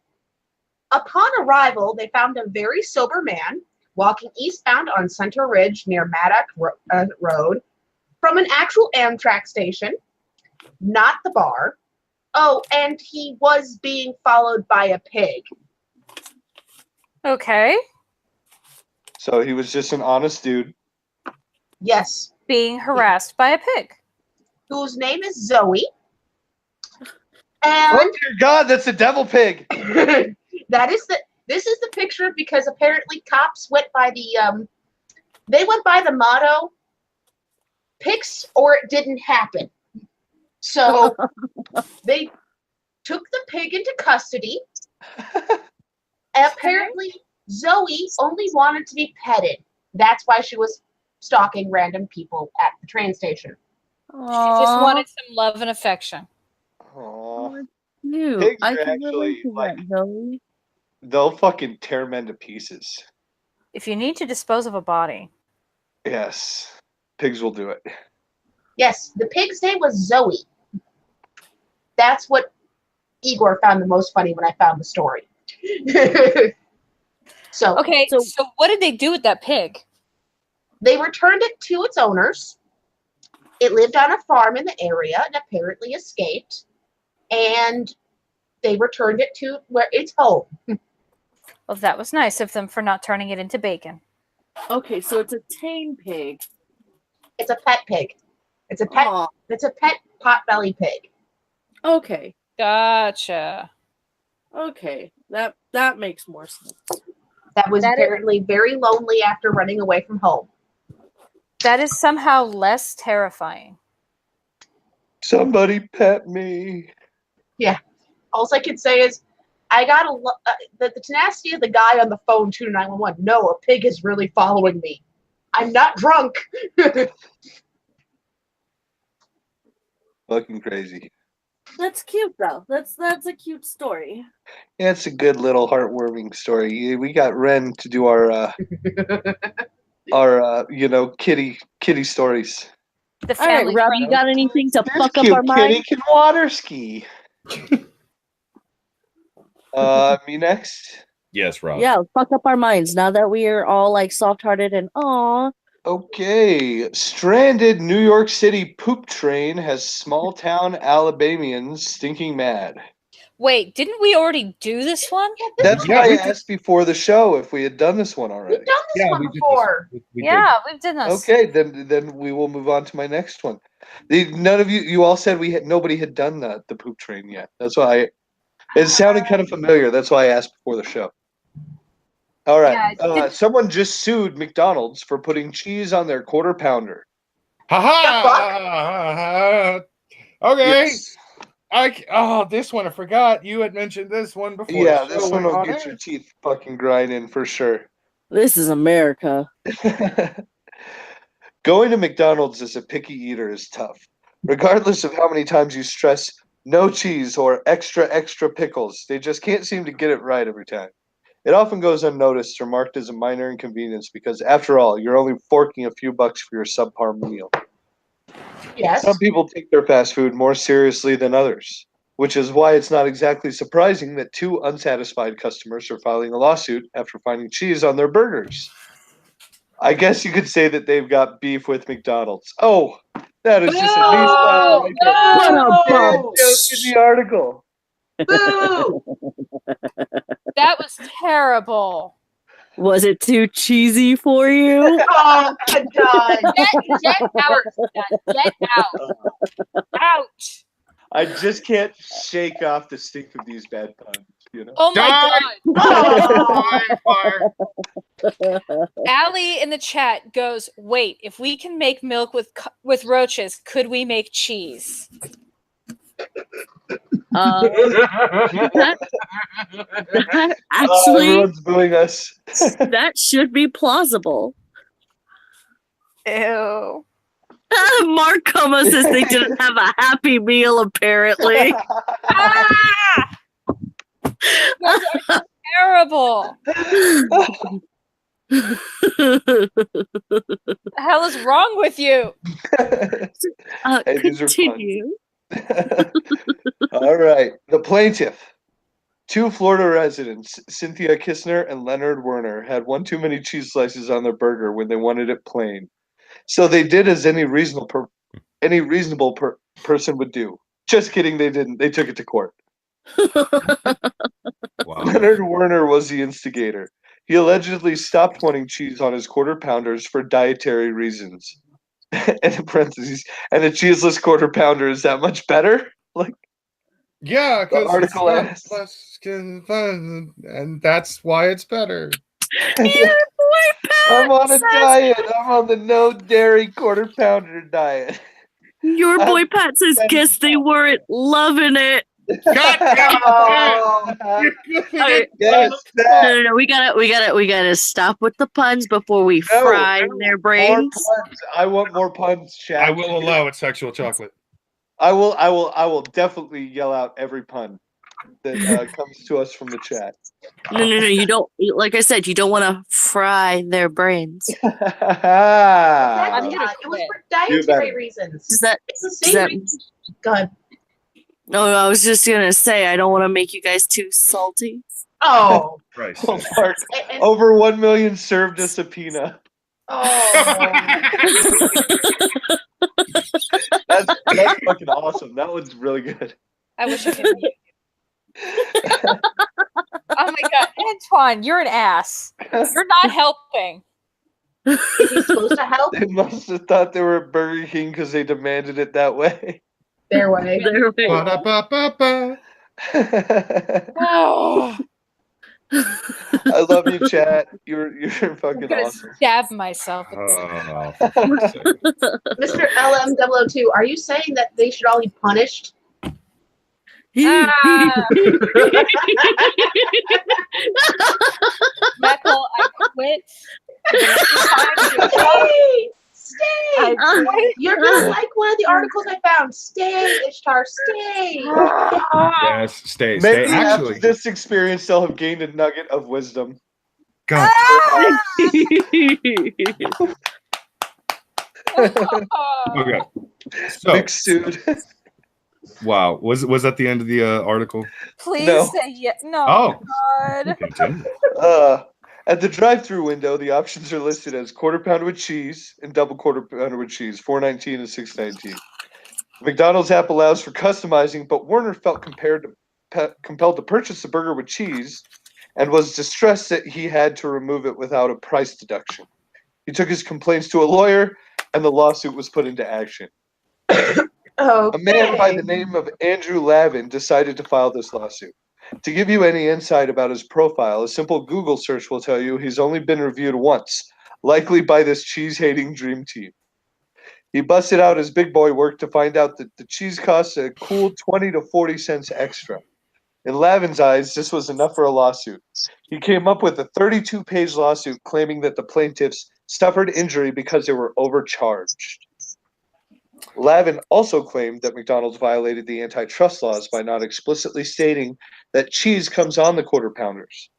Upon arrival, they found a very sober man walking eastbound on Center Ridge near Maddock Road from an actual Amtrak station, not the bar. Oh, and he was being followed by a pig. Okay. So he was just an honest dude. Yes. Being harassed by a pig. Whose name is Zoe. Oh And dear God, that's a devil pig. This is the picture because apparently cops went by the motto, "Pics or it didn't happen." So they took the pig into custody. Apparently, Zoe only wanted to be petted. That's why she was stalking random people at the train station. She just wanted some love and affection. Aww. Pigs Pigs I are can actually, relate to that, Zoe. they'll fucking tear men to pieces. If you need to dispose of a body. Yes. Pigs will do it. Yes, the pig's name was Zoe. That's what Igor found the most funny when I found the story. So what did they do with that pig? They returned it to its owners. It lived on a farm in the area and apparently escaped. And they returned it to where its home. Well, that was nice of them for not turning it into bacon. Okay, so it's a tame pig. It's a pet pig. It's a pet. Aw. It's a pet potbelly pig. Okay. Gotcha. Okay. That makes more sense. That was apparently very lonely after running away from home. That is somehow less terrifying. Somebody pet me. Yeah. All I can say is, I got the tenacity of the guy on the phone to 911. No, a pig is really following me. I'm not drunk. Fucking crazy. That's cute though. That's a cute story. Yeah, it's a good little heartwarming story. We got Ren to do our kitty stories. The All right, family Rob, friendly. you got anything to This fuck up cute our kitty mind? can water ski. Me next. Yes, Rob. Yeah, fuck up our minds now that we are all like soft-hearted and aw. Okay. Stranded New York City poop train has small town Alabamians stinking mad. Wait, didn't we already do this one? That's why I asked before the show if we had done this one already. We've done this one before. We Yeah, we've done this. Okay, then we will move on to my next one. None of you all said nobody had done the poop train yet. That's why it sounded kind of familiar. That's why I asked before the show. All right. Yeah, Someone just sued McDonald's for putting cheese on their quarter pounder. Ha Okay. Yes. This one I forgot. You had mentioned this one before. Yeah, the this show one went will on get air. your teeth fucking grinding for sure. This is America. Going to McDonald's as a picky eater is tough. Regardless of how many times you stress no cheese or extra pickles, they just can't seem to get it right every time. It often goes unnoticed or marked as a minor inconvenience because, after all, you're only forking a few bucks for your subpar meal. Yes. Some people take their fast food more seriously than others, which is why it's not exactly surprising that two unsatisfied customers are filing a lawsuit after finding cheese on their burgers. I guess you could say that they've got beef with McDonald's. Oh, that is just a neat style right there. What a Bad bump. joke in the article. Boo! That was terrible. Was it too cheesy for you? Oh, good God. Get out. Get out. Ouch. I just can't shake off the stink of these bad puns, you know? Oh my Die! god. Fire. Allie in the chat goes, wait, if we can make milk with roaches, could we make cheese? Actually, Everyone's booing us. that should be plausible. Ew. Mark Coma says they didn't have a happy meal, apparently. Ah! Those are terrible. The hell is wrong with you? Hey, these are fun. Continue. All right. The plaintiff, 2 Florida residents, Cynthia Kistner and Leonard Werner, had one too many cheese slices on their burger when they wanted it plain. So they did as any reasonable person would do. Just kidding, they didn't. They took it to court. Wow. Leonard Werner was the instigator. He allegedly stopped wanting cheese on his quarter pounders for dietary reasons. And in parentheses, and a cheeseless quarter pounder is that much better? Like, Yeah, the because article asks. and that's why it's better. Your boy I'm on a Pat says, diet. I'm on the no dairy quarter pounder diet. your boy Pat says, guess they weren't loving it. God damn Oh. Okay. Yes, No, that. no, no. We gotta stop with the puns before we No, fry their More brains. puns. I want more puns, chat. I will allow it, sexual chocolate. I will definitely yell out every pun that comes to us from the chat. No. You don't. Like I said, you don't want to fry their brains. Exactly. I'm gonna It was quit. for You dietary better. reasons. Is that? It's the Is same that? reason. Go ahead. No, I was just gonna say I don't want to make you guys too salty. Oh. Christ. Well, Mark, And, over 1 million served a subpoena. oh. That's fucking awesome. That one's really good. I wish I could mute you. Oh my god, Antoine, you're an ass. You're not helping. Is he supposed to help They must have thought they were at Burger King because they demanded it that way. their way? Their way. Ba-da-ba-ba-ba. Oh, I love you, chat. You're I'm fucking gonna awesome. stab myself. Oh, for fuck's sake. Mr. LM002, are you saying that they should all be punished? Ah. Michael, I quit. Stay! I quit. You're gonna like one of the articles I found. Stay, Ishtar, stay. Yes, stay. Maybe Actually, after this experience, they'll have gained a nugget of wisdom. God. Okay. So, Big suit. wow. Was that the end of the article? Please No. say yes. No. Oh. God. Continue. At the drive-through window, the options are listed as quarter pounder with cheese and double quarter pounder with cheese, $4.19 and $6.19. The McDonald's app allows for customizing, but Werner felt compelled to purchase the burger with cheese and was distressed that he had to remove it without a price deduction. He took his complaints to a lawyer, and the lawsuit was put into action. A man by the name of Andrew Lavin decided to file this lawsuit. To give you any insight about his profile, a simple Google search will tell you he's only been reviewed once, likely by this cheese-hating dream team. He busted out his big boy work to find out that the cheese costs a cool 20 to 40 cents extra. In Lavin's eyes, this was enough for a lawsuit. He came up with a 32-page lawsuit claiming that the plaintiffs suffered injury because they were overcharged. Lavin also claimed that McDonald's violated the antitrust laws by not explicitly stating that cheese comes on the quarter pounders.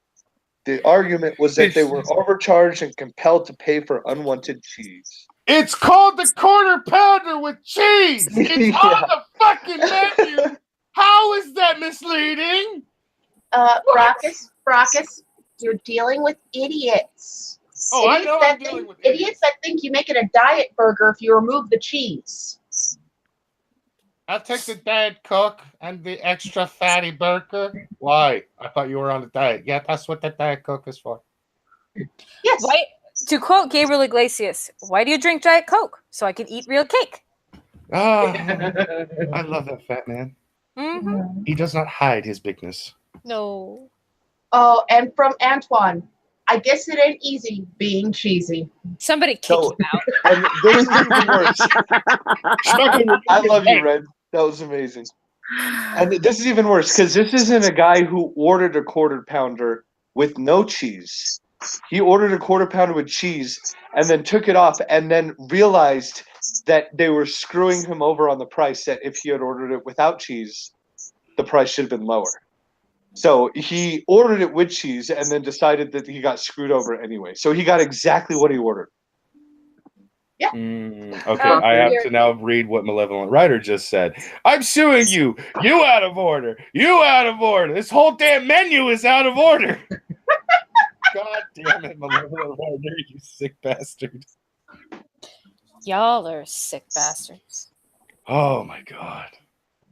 The argument was that they were overcharged and compelled to pay for unwanted cheese. It's called the quarter pounder with cheese. It's Yeah. on the fucking menu. How is that misleading? Brockus, you're dealing with idiots. Oh, I Idiots know that I'm dealing think- with idiots that think you make it a diet burger if you remove the cheese. I'll take the Diet Coke and the extra fatty burger. Why? I thought you were on a diet. Yeah, that's what the Diet Coke is for. Yes. Why, to quote Gabriel Iglesias, why do you drink Diet Coke? So I can eat real cake. Oh, I love that fat man. Mm-hmm. He does not hide his bigness. No. Oh, and from Antoine, I guess it ain't easy being cheesy. Somebody kick So- him out. And this is even worse. I love you, Red. That was amazing. And this is even worse because this isn't a guy who ordered a quarter pounder with no cheese. He ordered a quarter pounder with cheese and then took it off and then realized that they were screwing him over on the price, that if he had ordered it without cheese, the price should have been lower. So he ordered it with cheese and then decided that he got screwed over anyway. So he got exactly what he ordered. Okay, I have to now read what Malevolent Writer just said. I'm suing you. You out of order. You out of order. This whole damn menu is out of order. God damn it, Malevolent Writer, you sick bastard. Y'all are sick bastards. Oh my god.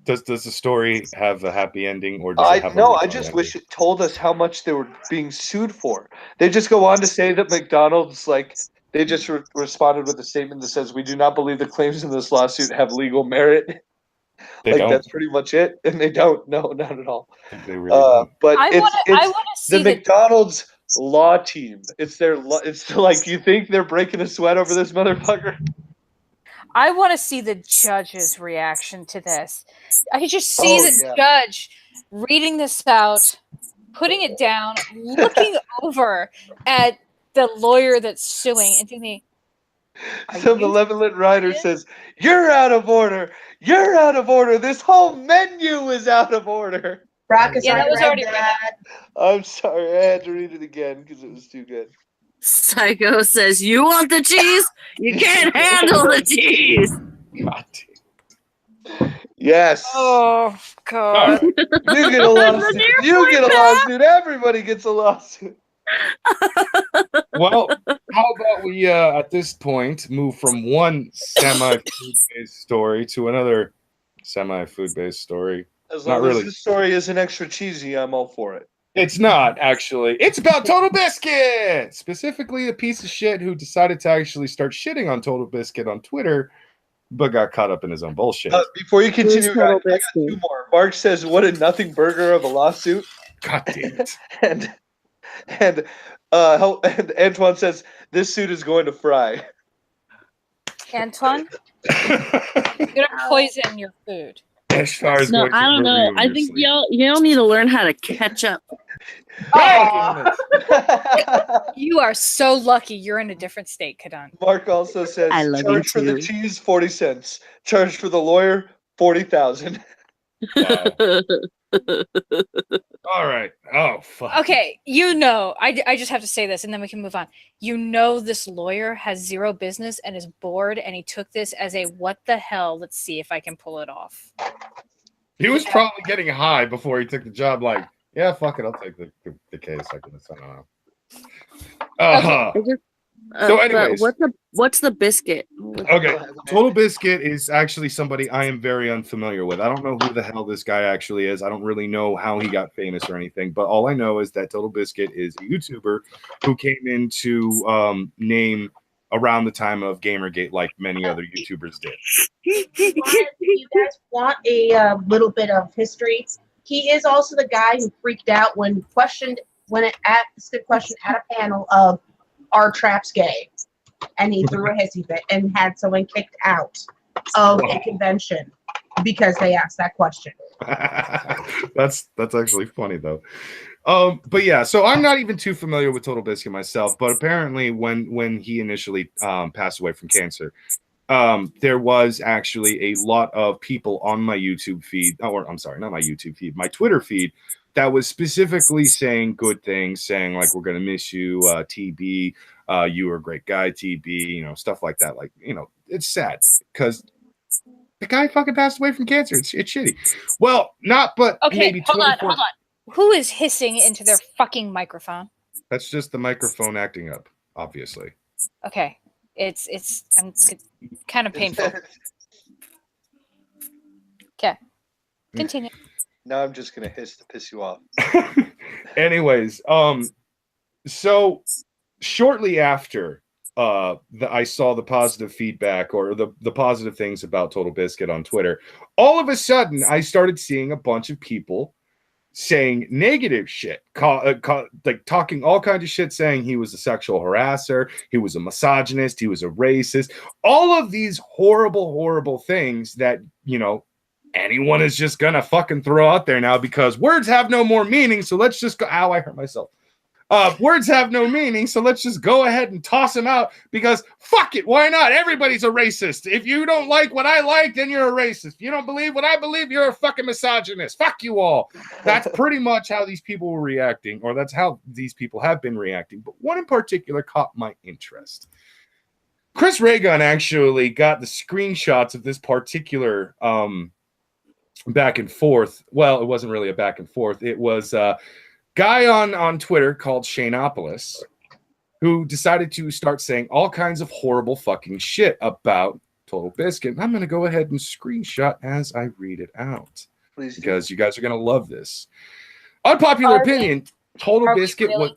Does the story have a happy ending, or does it have I just wish it told us how much they were being sued for. They just go on to say that McDonald's, like, they just responded with a statement that says, "We do not believe the claims in this lawsuit have legal merit." They like don't. That's pretty much it, and they don't. No, not at all. They really don't. But I wanna see the McDonald's law team. It's their. It's like, you think they're breaking a sweat over this motherfucker? I want to see the judge's reaction to this. I could just see the judge reading this out, putting it down, looking over at the lawyer that's suing, and thinking, The Malevolent Writer says, "You're out of order. You're out of order. This whole menu is out of order." Rockets, Yeah, that was already that. I'm sorry, I had to read it again because it was too good. Psycho says, "You want the cheese? You can't handle the cheese." God damn. Yes. oh god. You get a lawsuit. You get a lawsuit. Everybody gets a lawsuit. Well, how about we at this point move from one semi-food-based story to another semi-food-based story? As long as this story isn't extra cheesy, I'm all for it. It's not, actually. It's about Total Biscuit! Specifically, a piece of shit who decided to actually start shitting on Total Biscuit on Twitter, but got caught up in his own bullshit. Before you continue, I got two more. Mark says, "What a nothing burger of a lawsuit." God damn it. and Antoine says, "This suit is going to fry." Antoine, you're gonna poison your food. As far as No, I don't know. I think y'all need to learn how to catch up. You are so lucky you're in a different state, Kadan. Mark also says, I love "Charge you for the too." cheese, 40 cents. Charge for the lawyer, 40,000." Wow. All right. Oh, fuck. Okay, I just have to say this and then we can move on. This lawyer has zero business and is bored, and he took this as a what the hell, let's see if I can pull it off. He was probably getting high before he took the job, like, yeah, fuck it, I'll take the case. I don't know. So anyways. What's the biscuit? Okay, Total Biscuit is actually somebody I am very unfamiliar with. I don't know who the hell this guy actually is. I don't really know how he got famous or anything, but all I know is that Total Biscuit is a YouTuber who came into name around the time of Gamergate, like many other YouTubers did. You guys want a little bit of history? He is also the guy who freaked out when it asked a question at a panel of, "Are traps gay?" And he threw a hissy fit and had someone kicked out of a convention because they asked that question. That's actually funny though. But yeah, so I'm not even too familiar with Total Biscuit myself, but apparently when he initially passed away from cancer, there was actually a lot of people on my YouTube feed, or I'm sorry, not my YouTube feed, my Twitter feed, that was specifically saying good things, saying like, "We're gonna miss you, TB. You were a great guy, TB." Stuff like that. Like, it's sad because the guy fucking passed away from cancer. It's shitty. Well, not, but okay, maybe. Hold on. Who is hissing into their fucking microphone? That's just the microphone acting up, obviously. Okay, it's kind of painful. Okay, continue. Now I'm just gonna hiss to piss you off. Anyways, so shortly after I saw the positive feedback or the positive things about Total Biscuit on Twitter, all of a sudden I started seeing a bunch of people saying negative shit, like talking all kinds of shit, saying he was a sexual harasser, he was a misogynist, he was a racist, all of these horrible things that anyone is just gonna fucking throw out there now because words have no more meaning. So let's just go. Ow, I hurt myself. Words have no meaning, so let's just go ahead and toss them out because fuck it, why not? Everybody's a racist. If you don't like what I like, then you're a racist. If you don't believe what I believe, you're a fucking misogynist. Fuck you all. That's pretty much how these people were reacting, or that's how these people have been reacting. But one in particular caught my interest. Chris Raygun actually got the screenshots of this particular back and forth. Well, it wasn't really a back and forth. It was a guy on Twitter called Shaneopolis who decided to start saying all kinds of horrible fucking shit about Total Biscuit. And I'm going to go ahead and screenshot as I read it out. Please do. Because you guys are going to love this. Unpopular opinion, Total Biscuit was...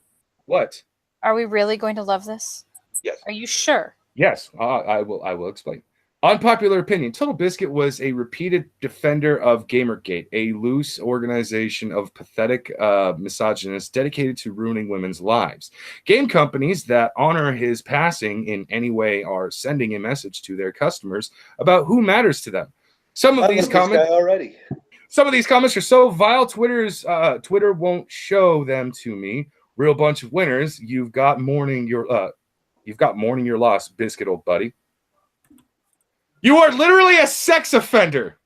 What? Are we really going to love this? Yes. Are you sure? Yes, I will explain. Unpopular opinion, Total Biscuit was a repeated defender of Gamergate, a loose organization of pathetic misogynists dedicated to ruining women's lives. Game companies that honor his passing in any way are sending a message to their customers about who matters to them. Some of these comments are so vile, Twitter won't show them to me. Real bunch of winners. You've got mourning your loss, Biscuit, old buddy. You are literally a sex offender.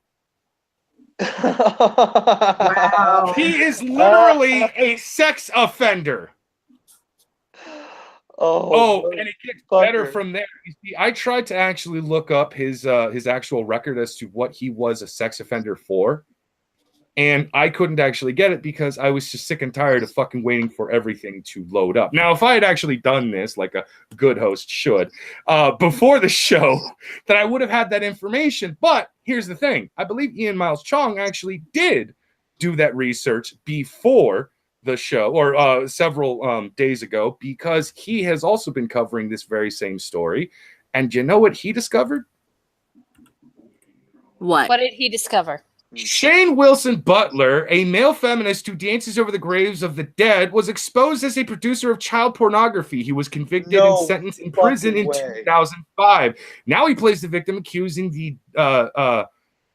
Wow. He is literally a sex offender. Oh, and it gets better from there. You see, I tried to actually look up his actual record as to what he was a sex offender for, and I couldn't actually get it because I was just sick and tired of fucking waiting for everything to load up. Now, if I had actually done this like a good host should before the show, then I would have had that information. But here's the thing. I believe Ian Miles Chong actually did do that research before the show, or several days ago, because he has also been covering this very same story. And you know what he discovered? What? What did he discover? Shane Wilson Butler, a male feminist who dances over the graves of the dead, was exposed as a producer of child pornography. He was convicted and sentenced in prison in 2005. Now he plays the victim, accusing the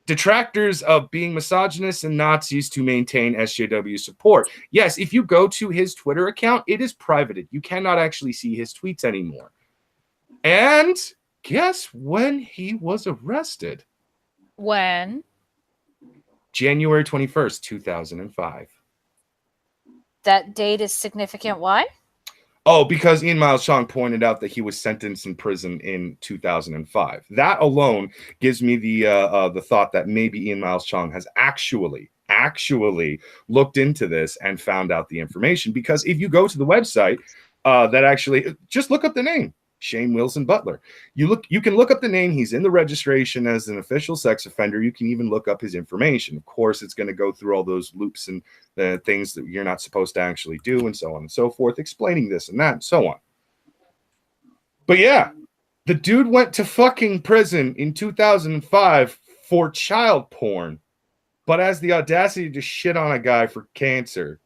detractors of being misogynists and Nazis to maintain SJW support. Yes, if you go to his Twitter account, it is privated. You cannot actually see his tweets anymore. And guess when he was arrested? When? January 21st, 2005. That date is significant. Why? Oh, because Ian Miles Chong pointed out that he was sentenced in prison in 2005. That alone gives me the thought that maybe Ian Miles Chong has actually looked into this and found out the information. Because if you go to the website, that actually just look up the name. Shane Wilson Butler. You can look up the name. He's in the registration as an official sex offender. You can even look up his information. Of course, it's going to go through all those loops and the things that you're not supposed to actually do, and so on and so forth, explaining this and that and so on. But yeah, the dude went to fucking prison in 2005 for child porn, but has the audacity to shit on a guy for cancer.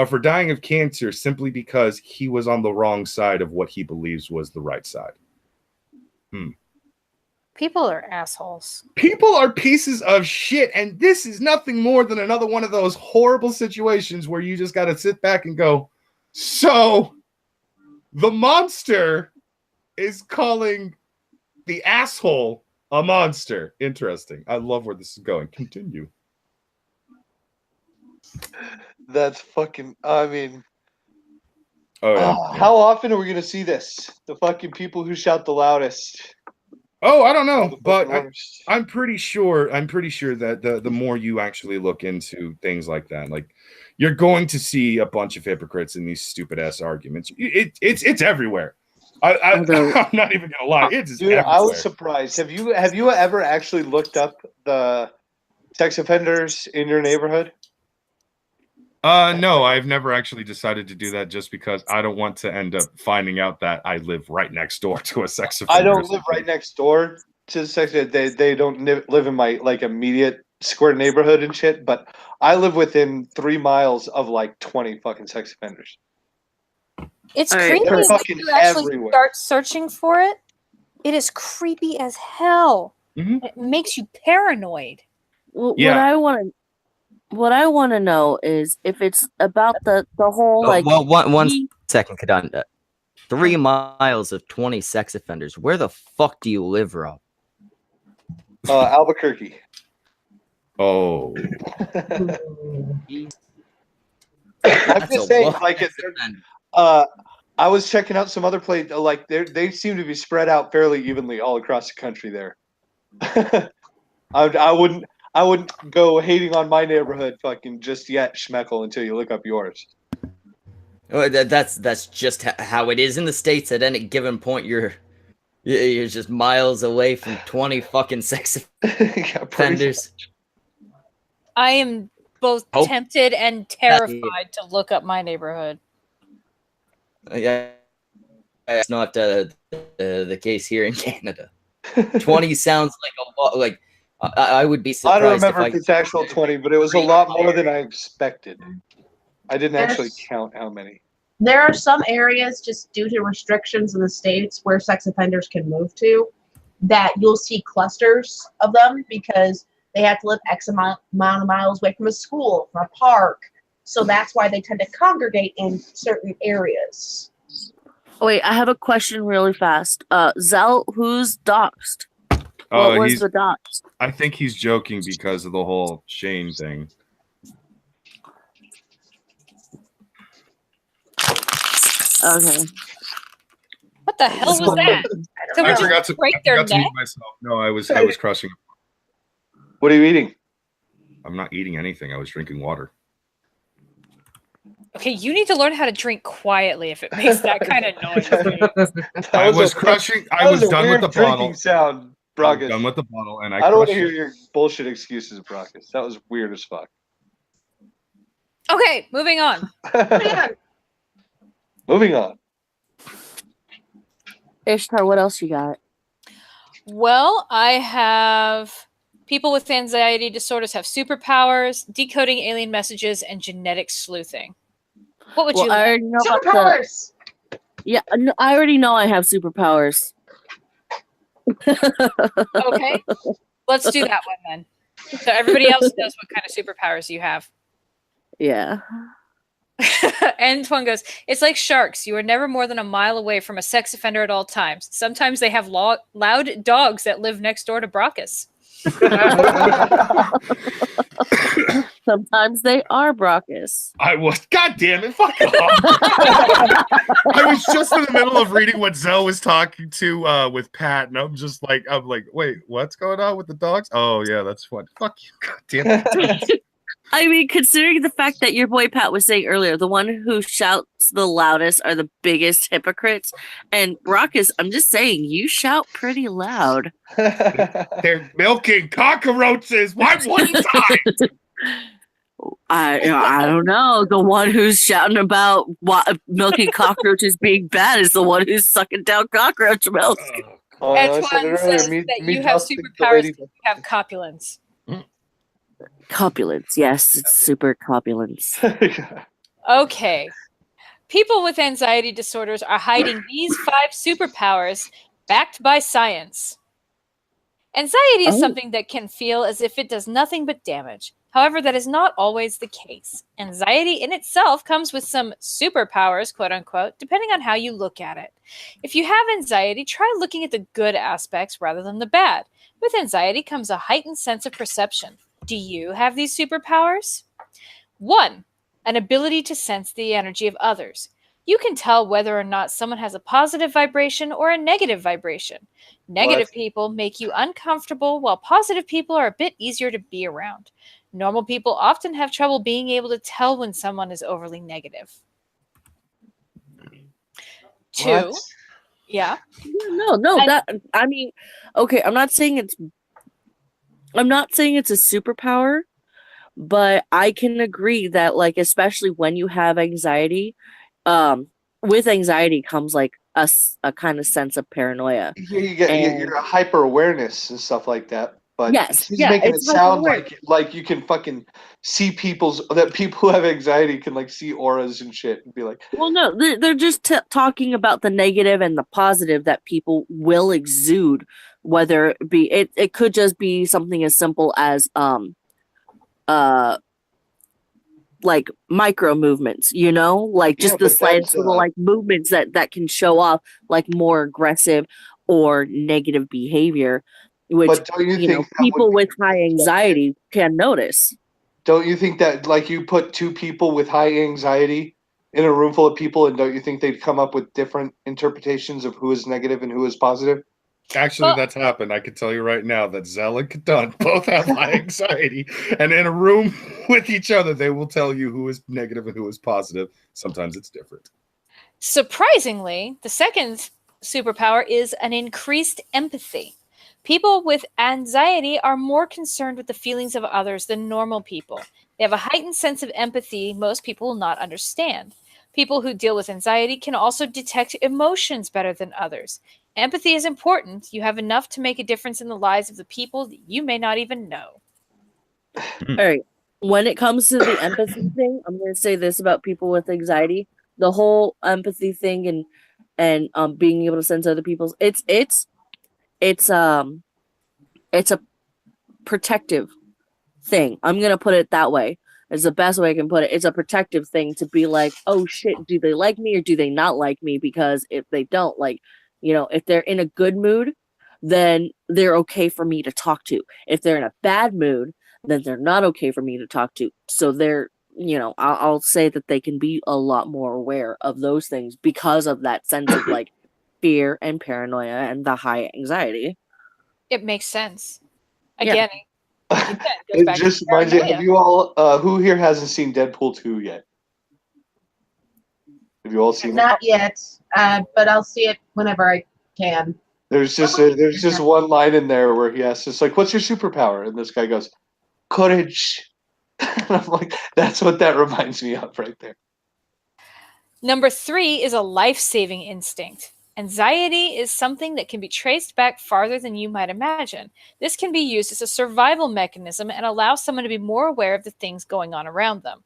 For dying of cancer simply because he was on the wrong side of what he believes was the right side. People are assholes. People are pieces of shit, and this is nothing more than another one of those horrible situations where you just got to sit back and go, so the monster is calling the asshole a monster. Interesting. I love where this is going. Continue. That's fucking, I mean, yeah. How often are we going to see this? The fucking people who shout the loudest. Oh, I don't know, but I'm pretty sure that the more you actually look into things like that, like, you're going to see a bunch of hypocrites in these stupid ass arguments. It's everywhere. I'm not even gonna lie. It's dude, everywhere. I was surprised. Have you ever actually looked up the sex offenders in your neighborhood? No, I've never actually decided to do that just because I don't want to end up finding out that I live right next door to a sex offender. I don't live right next door to the sex. They don't live in my like immediate square neighborhood and shit, but I live within 3 miles of like 20 fucking sex offenders. It's creepy when you actually start searching for it. It is creepy as hell. Mm-hmm. It makes you paranoid. Well, yeah. What I want to know is if it's about the whole like. Well, one second, Kadanda. 3 miles of 20 sex offenders. Where the fuck do you live, Rob? Albuquerque. Oh. I'm just saying, like, I was checking out some other places. Like they seem to be spread out fairly evenly all across the country. There, I wouldn't go hating on my neighborhood fucking just yet, Schmeckle, until you look up yours. Oh, that's just how it is in the States. At any given point, you're just miles away from 20 fucking sex offenders. I am both tempted and terrified to look up my neighborhood. Yeah, it's not the case here in Canada. 20 sounds like a lot. Like I would be surprised. I don't remember if it's actual 20, but it was a lot more than I expected. I didn't actually count how many. There are some areas, just due to restrictions in the states where sex offenders can move to, that you'll see clusters of them because they have to live X amount of miles away from a school, from a park. So that's why they tend to congregate in certain areas. Wait, I have a question really fast. Zell, who's doxxed? What was the dox? I think he's joking because of the whole Shane thing. Okay. What the hell was that? I forgot to break their mute neck? myself. No, I was crushing. What are you eating? I'm not eating anything. I was drinking water. Okay, you need to learn how to drink quietly if it makes that kind of noise. I was crushing. I was done with the bottle. Sound, Brockus. Done with the bottle, and I don't want to crushed hear it. your bullshit excuses, Brockus. That was weird as fuck. Okay, moving on. Moving on. Ishtar, what else you got? Well, I have people with anxiety disorders have superpowers, decoding alien messages, and genetic sleuthing. What would you like? I already know Superpowers! Yeah, no, I already know I have superpowers. Okay, let's do that one then. So everybody else knows what kind of superpowers you have. Yeah. And one goes, it's like sharks. You are never more than a mile away from a sex offender at all times. Sometimes they have loud dogs that live next door to Brockus. Sometimes they are Brockus. I was. God damn it! Fuck off. I was just in the middle of reading what Zoe was talking to with Pat, and I'm like, wait, what's going on with the dogs? Oh yeah, that's what. Fuck you. God damn it. I mean, considering the fact that your boy Pat was saying earlier, the one who shouts the loudest are the biggest hypocrites. And Brockus, I'm just saying, you shout pretty loud. They're milking cockroaches. Why one time? I don't know. The one who's shouting about milking cockroaches being bad is the one who's sucking down cockroach milk. Antoine says that you have superpowers because you have copulence. Copulence, yes, it's super copulence. Okay. People with anxiety disorders are hiding these 5 superpowers backed by science. Anxiety is something that can feel as if it does nothing but damage. However, that is not always the case. Anxiety in itself comes with some superpowers, quote unquote, depending on how you look at it. If you have anxiety, try looking at the good aspects rather than the bad. With anxiety comes a heightened sense of perception. Do you have these superpowers? 1. An ability to sense the energy of others. You can tell whether or not someone has a positive vibration or a negative vibration. Negative people make you uncomfortable, while positive people are a bit easier to be around. Normal people often have trouble being able to tell when someone is overly negative. 2. What? Yeah. No, I mean, okay, I'm not saying it's a superpower, but I can agree that, like, especially when you have anxiety, with anxiety comes like a kind of sense of paranoia. Yeah, you get your hyper awareness and stuff like that. But yes, she's making it sound like you can fucking see people who have anxiety can like see auras and shit and be like, well, no, they're just talking about the negative and the positive that people will exude. Whether it be it could just be something as simple as like micro movements, like just the slightest little like movements that can show off like more aggressive or negative behavior, which people with high anxiety can notice. Don't you think that like you put 2 people with high anxiety in a room full of people, and don't you think they'd come up with different interpretations of who is negative and who is positive? Actually, Well- that's happened. I can tell you right now that Zell and Cunt both have high anxiety, and in a room with each other, they will tell you who is negative and who is positive. Sometimes it's different. Surprisingly, the second superpower is an increased empathy. People with anxiety are more concerned with the feelings of others than normal people. They have a heightened sense of empathy most people will not understand. People who deal with anxiety can also detect emotions better than others. Empathy is important. You have enough to make a difference in the lives of the people that you may not even know. All right. When it comes to the empathy thing, I'm going to say this about people with anxiety. The whole empathy thing and being able to sense other people's it's a protective thing. I'm going to put it that way. It's the best way I can put it. It's a protective thing to be like, "Oh shit, do they like me or do they not like me?" Because if they don't, like, if they're in a good mood, then they're okay for me to talk to. If they're in a bad mood, then they're not okay for me to talk to. So I'll say that they can be a lot more aware of those things because of that sense of like fear and paranoia and the high anxiety. It makes sense. Yeah. Again, like you said, it goes It back to just reminds you, paranoia. have you all, who here hasn't seen Deadpool 2 yet? Have you all seen it? Not yet, but I'll see it whenever I can. There's just one line in there where he asks, "It's like, what's your superpower?" And this guy goes, "Courage." And I'm like, that's what that reminds me of right there. Number 3 is a life-saving instinct. Anxiety is something that can be traced back farther than you might imagine. This can be used as a survival mechanism and allows someone to be more aware of the things going on around them.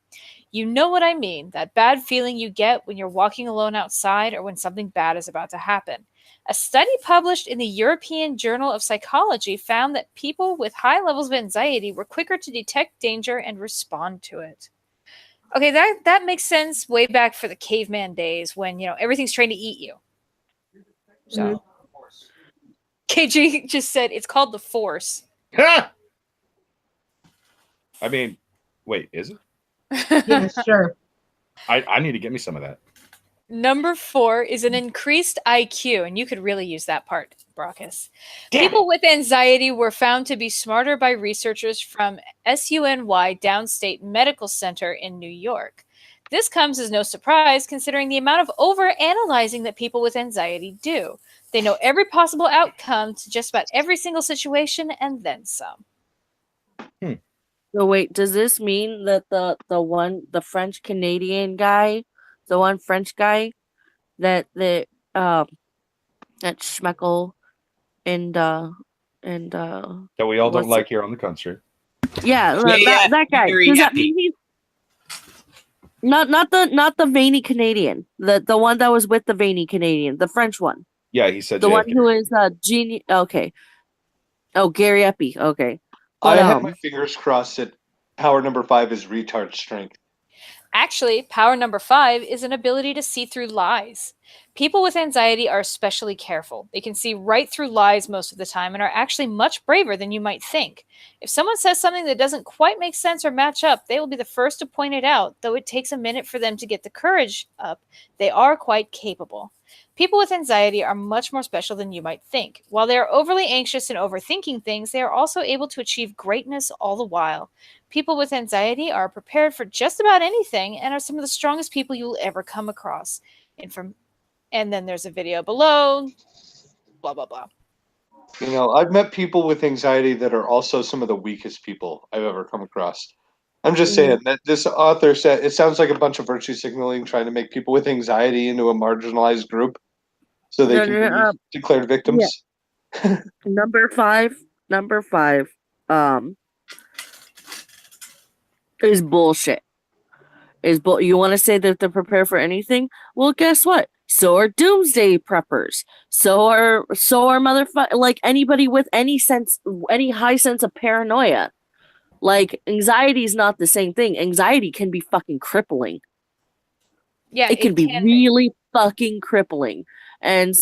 You know what I mean, that bad feeling you get when you're walking alone outside or when something bad is about to happen. A study published in the European Journal of Psychology found that people with high levels of anxiety were quicker to detect danger and respond to it. Okay, that makes sense way back for the caveman days when, everything's trying to eat you. So, KG just said it's called the Force. Ha! I mean, wait, is it? Yeah, sure. I need to get me some of that. Number 4 is an increased IQ, and you could really use that part, Brockus. People with anxiety were found to be smarter by researchers from SUNY Downstate Medical Center in New York. This comes as no surprise considering the amount of over-analyzing that people with anxiety do. They know every possible outcome to just about every single situation and then some. So wait, does this mean that the French Canadian guy, the one French guy that Schmeckel and That we all don't like here on the country. yeah, that guy. Does that mean he's not the veiny Canadian, the one that was with the veiny Canadian, the French one, Yeah, he said the one JFK. who is genius. Okay, oh Gary Epi. Okay, I but, have my fingers crossed that power number 5 is retard strength. Actually, power number 5 is an ability to see through lies. People with anxiety are especially careful. They can see right through lies most of the time and are actually much braver than you might think. If someone says something that doesn't quite make sense or match up, they will be the first to point it out. Though it takes a minute for them to get the courage up, they are quite capable. People with anxiety are much more special than you might think. While they are overly anxious and overthinking things, they are also able to achieve greatness all the while. People with anxiety are prepared for just about anything and are some of the strongest people you will ever come across. And then there's a video below, blah, blah, blah. I've met people with anxiety that are also some of the weakest people I've ever come across. I'm just saying that this author said it sounds like a bunch of virtue signaling trying to make people with anxiety into a marginalized group so they can be declared victims. Yeah. Number five is bullshit. You want to say that they're prepared for anything? Well, guess what? So are doomsday preppers. So are like anybody with any high sense of paranoia. Like anxiety is not the same thing. Anxiety can be fucking crippling. Yeah, it can be really fucking crippling. And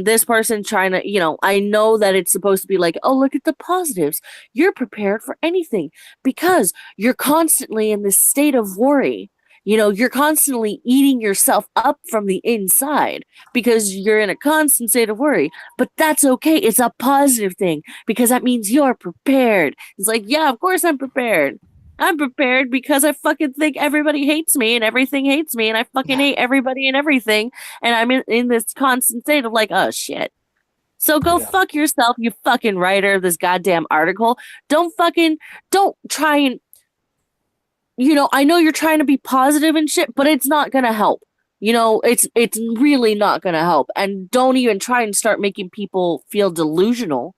this person trying to, I know that it's supposed to be like, oh, look at the positives. You're prepared for anything because you're constantly in this state of worry. you're constantly eating yourself up from the inside because you're in a constant state of worry. But that's okay. It's a positive thing because that means you're prepared. It's like, yeah, of course I'm prepared. I'm prepared because I fucking think everybody hates me and everything hates me and I fucking hate everybody and everything. And I'm in this constant state of like, oh shit. So go fuck yourself, you fucking writer of this goddamn article. Don't try and, I know you're trying to be positive and shit, but it's not gonna help. It's really not gonna help. And don't even try and start making people feel delusional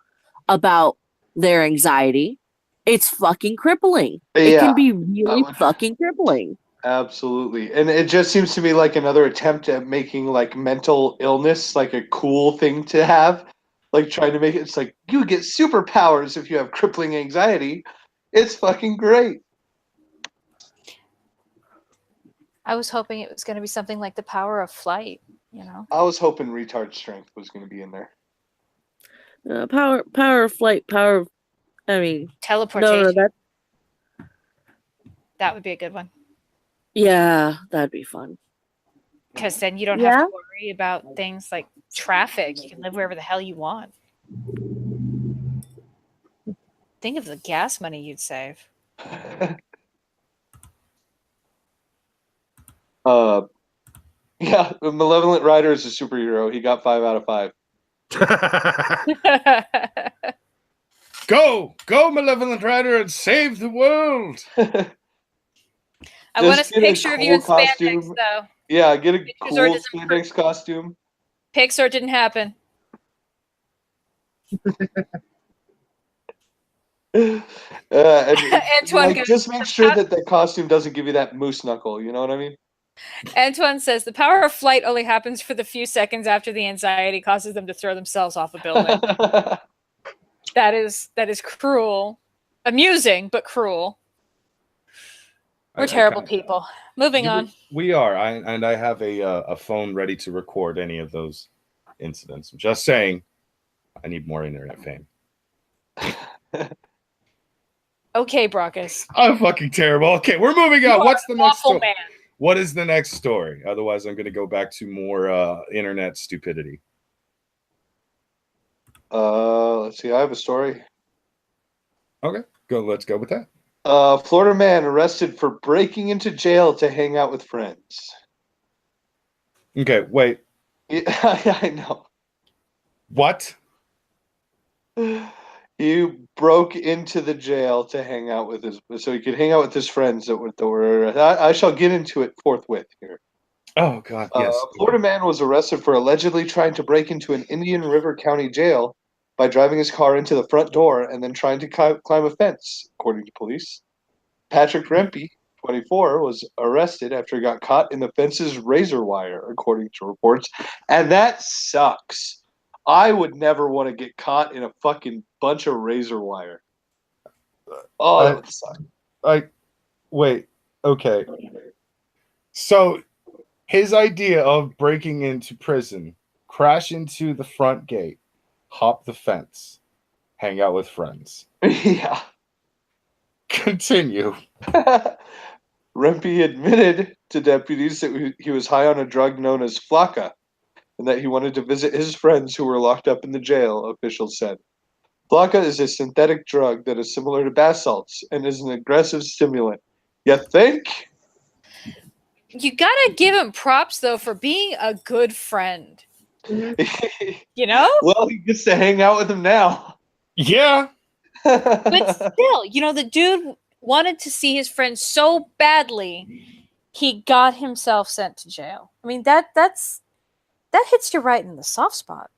about their anxiety. It's fucking crippling. It can be really fucking crippling. Absolutely. And it just seems to me like another attempt at making like mental illness like a cool thing to have. Like trying to make it's like you get superpowers if you have crippling anxiety. It's fucking great. I was hoping it was going to be something like the power of flight, I was hoping retard strength was going to be in there. Power of flight, teleportation. No, that would be a good one. Yeah, that'd be fun. Because then you don't have to worry about things like traffic. You can live wherever the hell you want. Think of the gas money you'd save. Yeah, the Malevolent Rider is a superhero. He got 5 out of 5. Go, Malevolent Rider, and save the world. I want a picture of you in spandex, though. Yeah, get a cool spandex costume. Pixar didn't happen. Antoine just make sure that the costume doesn't give you that moose knuckle. You know what I mean? Antoine says the power of flight only happens for the few seconds after the anxiety causes them to throw themselves off a building. That is cruel. Amusing, but cruel. We're terrible people. Moving on. We are. I have a phone ready to record any of those incidents. I'm just saying, I need more internet fame. Okay, Brockus. I'm fucking terrible. Okay, we're moving on. What's the next story? Man. What is the next story? Otherwise, I'm going to go back to more internet stupidity. Let's see. I have a story. Okay, let's go with that. Florida man arrested for breaking into jail to hang out with friends. Okay, wait. Yeah, I know. What? He broke into the jail to hang out with so he could hang out with his friends that were I shall get into it forthwith here. Oh, God, yes. A Florida man was arrested for allegedly trying to break into an Indian River County jail by driving his car into the front door and then trying to climb a fence, according to police. Patrick Rempe, 24, was arrested after he got caught in the fence's razor wire, according to reports. And that sucks. I would never want to get caught in a fucking bunch of razor wire. Oh, that would suck. Wait, okay. So his idea of breaking into prison, crash into the front gate, hop the fence, hang out with friends. Yeah. Continue. Rempe admitted to deputies that he was high on a drug known as Flakka and that he wanted to visit his friends who were locked up in the jail, officials said. Flakka is a synthetic drug that is similar to bath salts and is an aggressive stimulant. You think? You gotta give him props, though, for being a good friend. You know? Well, he gets to hang out with him now. Yeah. But still, the dude wanted to see his friend so badly, he got himself sent to jail. I mean, that hits you right in the soft spot.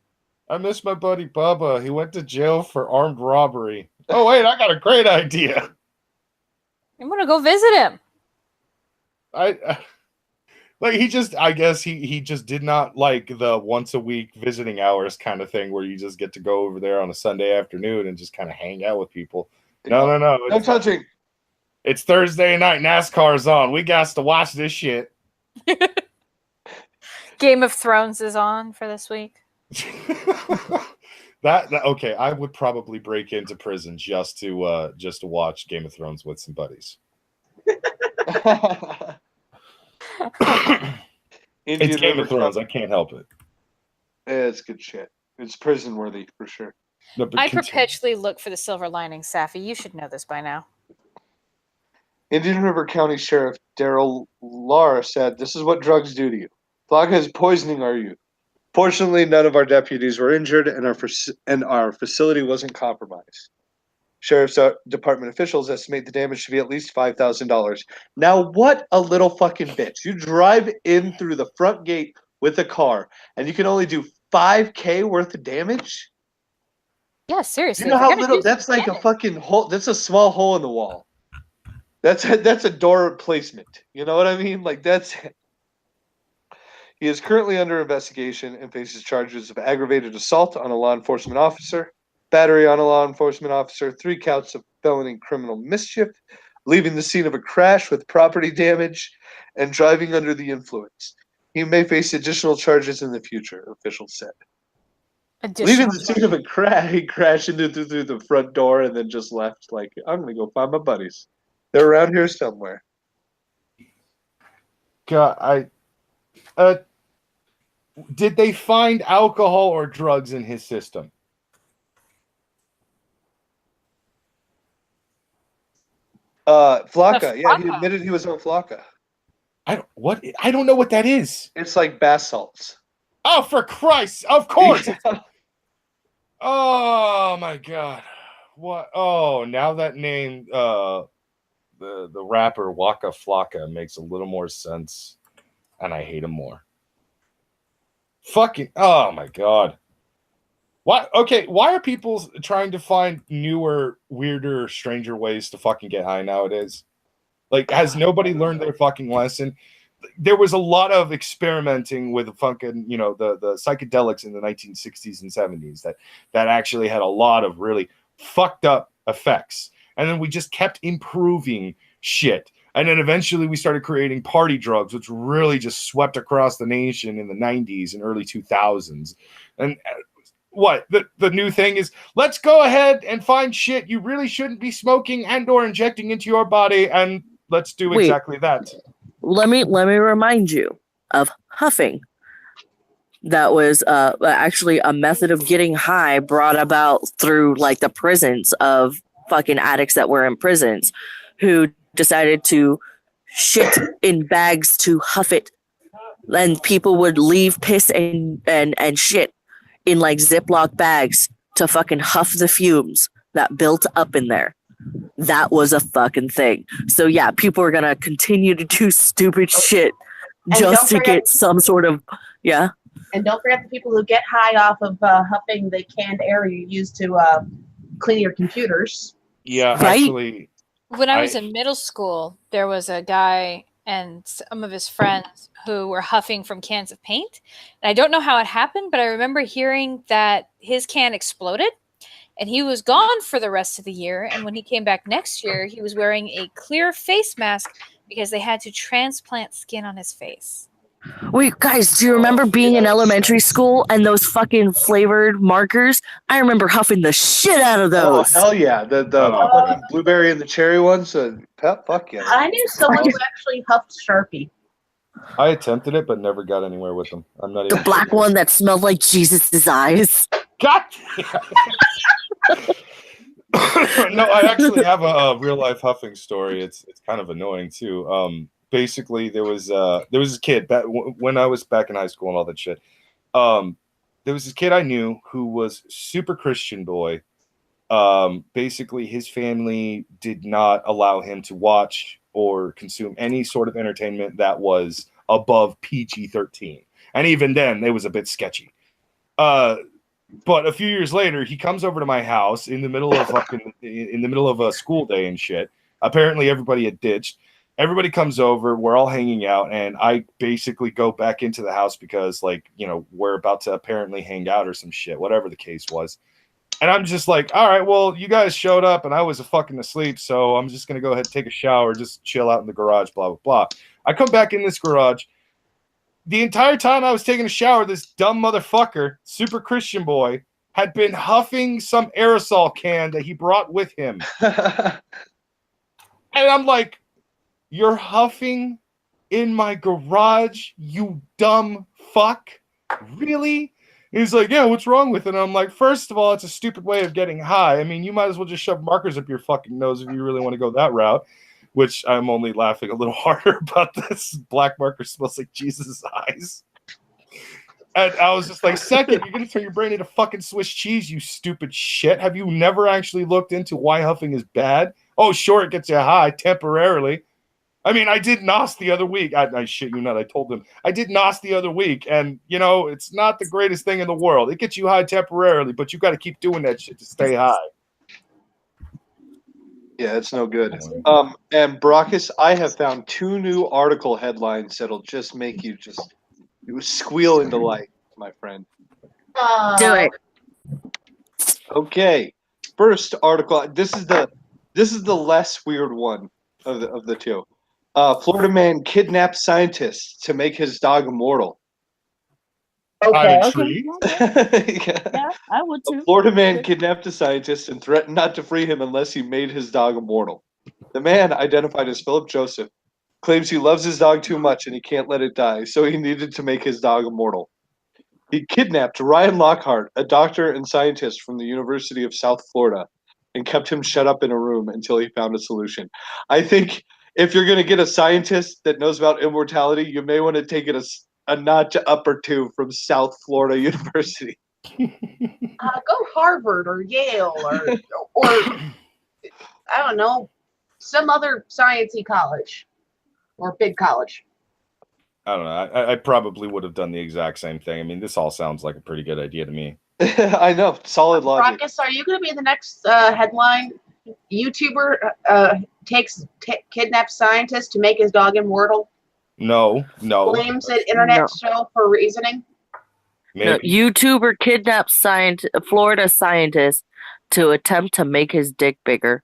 I miss my buddy Bubba. He went to jail for armed robbery. Oh, wait, I got a great idea. I'm gonna go visit him. I guess he just did not like the once a week visiting hours kind of thing where you just get to go over there on a Sunday afternoon and just kind of hang out with people. No. No touching. It's Thursday night. NASCAR's on. We got to watch this shit. Game of Thrones is on for this week. Okay, I would probably break into prison just to watch Game of Thrones with some buddies. Indian It's Game River of Thrones. County- I can't help it. It's good shit. It's prison worthy for sure. No, but I continue. perpetually look for the silver lining, Safi. You should know this by now. Indian River County Sheriff Daryl Lar said, "This is what drugs do to you. Flocka is poisoning our youth. Fortunately, none of our deputies were injured, and our facility wasn't compromised." Sheriff's Department officials estimate the damage to be at least $5,000. Now, what a little fucking bitch! You drive in through the front gate with a car, and you can only do $5K worth of damage. Yeah, Do seriously. you know if you're how gonna little? do some That's like a damage- fucking hole. That's a small hole in the wall. That's a door replacement. You know what I mean? Like that's. He is currently under investigation and faces charges of aggravated assault on a law enforcement officer, battery on a law enforcement officer, 3 counts of felony criminal mischief, leaving the scene of a crash with property damage, and driving under the influence. He may face additional charges in the future, officials said. Leaving additional the scene of a crash, he crashed into through the front door and then just left. Like, I'm gonna go find my buddies. They're around here somewhere. God, did they find alcohol or drugs in his system? Flocka, The yeah, he Flocka. admitted he was on Flocka. I don't know what that is. It's like bath salts. Oh, for Christ! Of course. Oh my God! What? Oh, now that name, the rapper Waka Flocka makes a little more sense, and I hate him more. Fucking! Oh my God! Why? Okay, why are people trying to find newer, weirder, stranger ways to fucking get high nowadays? Like, has nobody learned their fucking lesson? There was a lot of experimenting with fucking, the psychedelics in the 1960s and 70s that actually had a lot of really fucked up effects. And then we just kept improving shit. And then eventually we started creating party drugs, which really just swept across the nation in the 90s and early 2000s. And what the new thing is, let's go ahead and find shit you really shouldn't be smoking and or injecting into your body, and let's do Wait. exactly that. Let me remind you of huffing. That was actually a method of getting high brought about through like the prisons of fucking addicts that were in prisons who decided to shit in bags to huff it. And people would leave piss and shit in like Ziploc bags to fucking huff the fumes that built up in there. That was a fucking thing. So yeah, people are gonna continue to do stupid shit just to get some sort of And don't forget the people who get high off of huffing the canned air you use to clean your computers. Yeah, Right? actually, When I was in middle school, there was a guy and some of his friends who were huffing from cans of paint. And I don't know how it happened, but I remember hearing that his can exploded and he was gone for the rest of the year. And when he came back next year, he was wearing a clear face mask because they had to transplant skin on his face. Wait, guys, do you remember being in elementary school and those fucking flavored markers? I remember huffing the shit out of Oh, those. hell yeah. The fucking blueberry and the cherry ones. Fuck yeah. I knew someone who actually huffed Sharpie. I attempted it, but never got anywhere with them. I'm not The even black kidding. one that smelled like Jesus' eyes. God. No, I actually have a real life huffing story. It's kind of annoying too. Basically, there was this kid when I was back in high school and all that shit. There was this kid I knew who was super Christian boy. Basically, his family did not allow him to watch or consume any sort of entertainment that was above PG-13, and even then, it was a bit sketchy. But a few years later, he comes over to my house in the middle of a school day and shit. Apparently, everybody had ditched. Everybody comes over. We're all hanging out, and I basically go back into the house because, we're about to apparently hang out or some shit, whatever the case was. And I'm just like, all right, well, you guys showed up, and I was fucking asleep, so I'm just gonna go ahead and take a shower, just chill out in the garage, blah blah blah. I come back in this garage. The entire time I was taking a shower, this dumb motherfucker, super Christian boy, had been huffing some aerosol can that he brought with him. And I'm like, you're huffing in my garage, you dumb fuck. Really? He's like, yeah, what's wrong with it? And I'm like, first of all, it's a stupid way of getting high. I mean, you might as well just shove markers up your fucking nose if you really want to go that route, which I'm only laughing a little harder about this. Black marker smells like Jesus' eyes. And I was just like, second, you're going to turn your brain into fucking Swiss cheese, you stupid shit. Have you never actually looked into why huffing is bad? Oh, sure, it gets you high temporarily. I mean, I did NOS the other week. I shit you not. I told them I did NOS the other week, and you know it's not the greatest thing in the world. It gets you high temporarily, but you got to keep doing that shit to stay high. Yeah, it's no good. And Brockus, I have found 2 new article headlines that'll just make you just squeal into life, my friend. Do it. Okay, first article. This is the less weird one of the two. Florida man kidnaps scientists to make his dog immortal. Okay. Yeah, I would A too. Florida man kidnapped a scientist and threatened not to free him unless he made his dog immortal. The man, identified as Philip Joseph, claims he loves his dog too much and he can't let it die, so he needed to make his dog immortal. He kidnapped Ryan Lockhart, a doctor and scientist from the University of South Florida, and kept him shut up in a room until he found a solution. I think if you're going to get a scientist that knows about immortality, you may want to take it a notch up or two from South Florida University. Go Harvard or Yale or I don't know, some other sciencey college or big college. I don't know. I probably would have done the exact same thing. I mean, this all sounds like a pretty good idea to me. I know, solid logic. Brockus, are you going to be the next headline? YouTuber kidnaps scientist to make his dog immortal. No. Blames an internet show for reasoning. No, YouTuber kidnaps Florida scientist to attempt to make his dick bigger.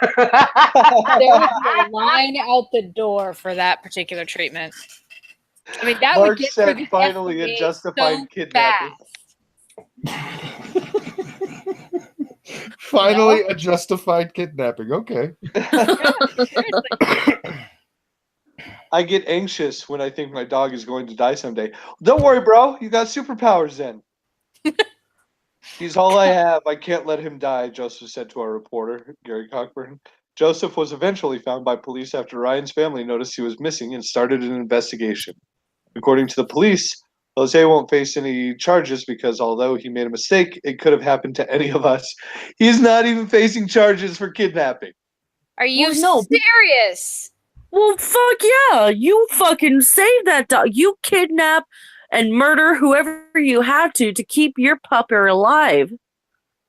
There would be a line out the door for that particular treatment. I mean, that Mark would get said through the finally a FDA justified so kidnapping. Finally, a justified kidnapping. Okay. I get anxious when I think my dog is going to die someday. Don't worry, bro. You got superpowers then. He's all I have. I can't let him die, Joseph said to our reporter, Gary Cockburn. Joseph was eventually found by police after Ryan's family noticed he was missing and started an investigation. According to the police, Jose won't face any charges because although he made a mistake, it could have happened to any of us. He's not even facing charges for kidnapping. Are you Well, no. serious? Well, fuck yeah. You fucking save that dog. You kidnap and murder whoever you have to keep your pupper alive.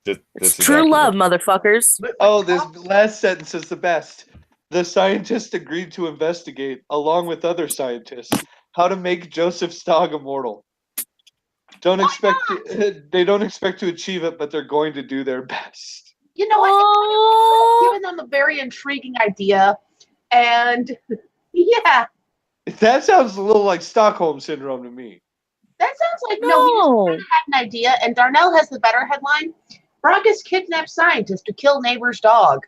It's true love, motherfuckers. Oh, this last sentence is the best. The scientists agreed to investigate, along with other scientists, how to make Joseph's dog immortal. They don't expect to achieve it, but they're going to do their best. You know what? Giving them a very intriguing idea, and yeah, That sounds a little like Stockholm syndrome to me. that sounds like no. He just had an idea, and Darnell has the better headline: Brockus kidnaps scientist to kill neighbor's dog.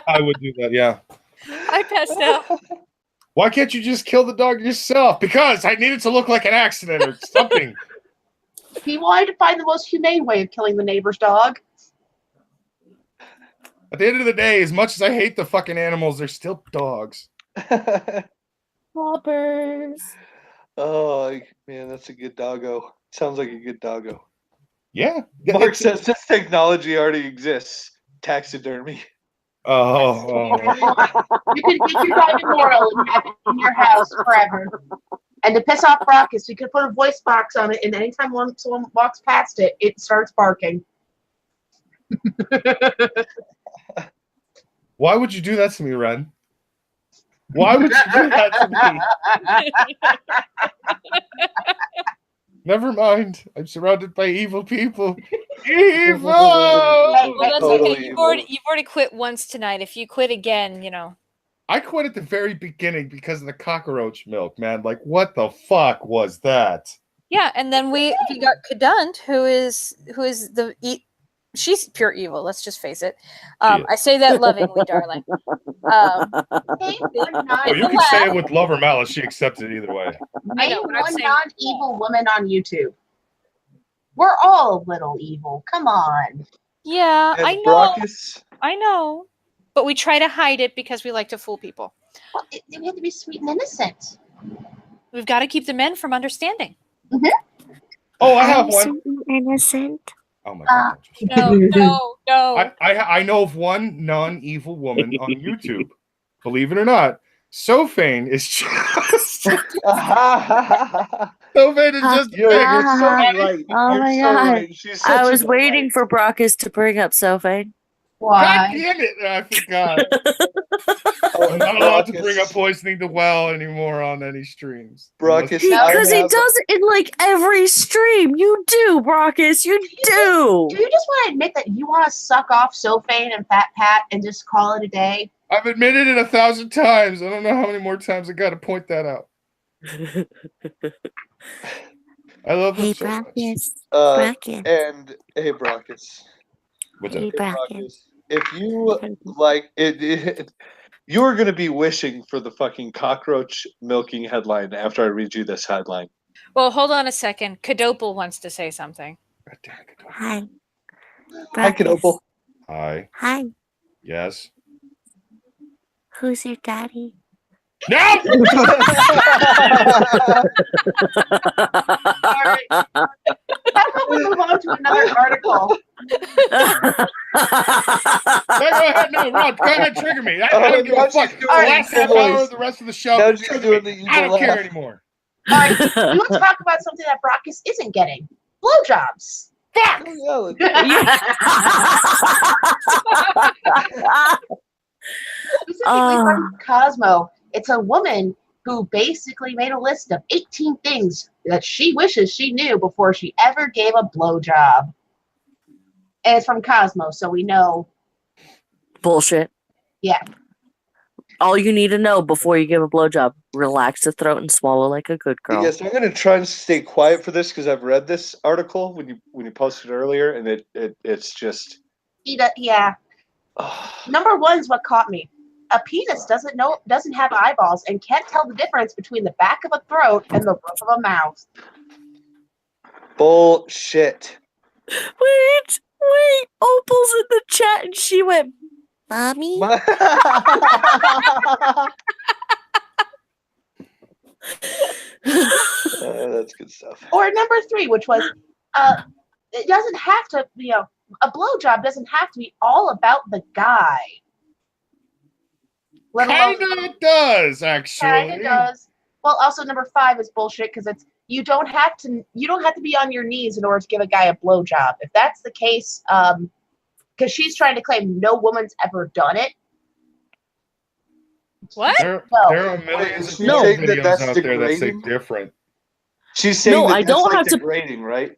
I would do that, yeah. I passed out. Why can't you just kill the dog yourself? Because I need it to look like an accident or something. He wanted to find the most humane way of killing the neighbor's dog. At the end of the day, as much as I hate the fucking animals, they're still dogs. Poppers. Oh, man, that's a good doggo. Sounds like a good doggo. Yeah. Mark says this technology already exists. Taxidermy. Oh. You could get your dog immortal and have it in your house forever. And to piss off Brockus, you could put a voice box on it, and anytime someone walks past it, it starts barking. Why would you do that to me, Ren? Why would you do that to me? Never mind. I'm surrounded by evil people. Evil! Well, that's Totally okay. evil. You've already quit once tonight. If you quit again, you know. I quit at the very beginning because of the cockroach milk, man. Like, what the fuck was that? Yeah, and then we got Cadunt, who is the She's pure evil. Let's just face it. She is. I say that lovingly, darling. Name one Oh, you can say it with love or malice. She accepts it either way. I know, Name but I'm one saying- non-evil woman on YouTube. We're all a little evil. Come on. Yeah, And I know. Brockus, I know. But we try to hide it because we like to fool people. Well, we have to be sweet and innocent. We've got to keep the men from understanding. Oh, I have I'm one. so innocent. Oh my god. No. I know of one non-evil woman on YouTube. Believe it or not, Sophane is just Sophane is just you're so right. Oh You're my so God. right. She's such I a was waiting delight. for Brockus to bring up Sophie. God Why? damn it! I forgot. Oh, I'm not allowed to Brockus. bring up poisoning the well anymore on any streams. Brockus, Because he have- does it in like every stream. You do, Brockus. You do. Do you just want to admit that you want to suck off Sophane and Fat Pat and just call it a day? I've admitted it 1,000 times. I don't know how many more times I got to point that out. I love them Hey, so much. Brockus. Uh, Brockus. and hey, Brockus. What's Hey, up? Hey, Brockus. Brockus. If you like it you're gonna be wishing for the fucking cockroach milking headline after I read you this headline. Well, hold on a second. Kadopal wants to say something. God damn it. Hi. Hi, Brockus. Knopel. Hi. Hi. Yes. Who's your daddy? No! All right. How about we move on to another article? No, go ahead. No, Rod, go ahead. Trigger me. I don't give now a fuck. she's The doing last the half evil hour voice. of the rest of the show. Now she's trigger doing me. the I evil don't care laugh. anymore. All right, we want to talk about something that Brockus isn't getting. Blowjobs. Fuck! Oh, yeah, Specifically from Cosmo. It's a woman who basically made a list of 18 things that she wishes she knew before she ever gave a blowjob. And it's from Cosmo, so we know. Bullshit. Yeah. All you need to know before you give a blowjob: relax the throat and swallow like a good girl. Yes, I'm gonna try and stay quiet for this because I've read this article when you posted earlier, and it's just Yeah. Number one is what caught me. A penis doesn't have eyeballs and can't tell the difference between the back of a throat and the roof of a mouth. bullshit. Wait. Opal's in the chat and she went, "Mommy." That's good stuff. Or number three, which was, it doesn't have to, a blowjob doesn't have to be all about the guy. Let alone- Kinda it does, actually. Yeah, it does. Well, also number five is bullshit because it's you don't have to be on your knees in order to give a guy a blowjob. If that's the case, because she's trying to claim no woman's ever done it. What? There No. are millions of No. porn videos That's out there that say degrading? different. She's saying No, that I that's don't like have to- degrading, right?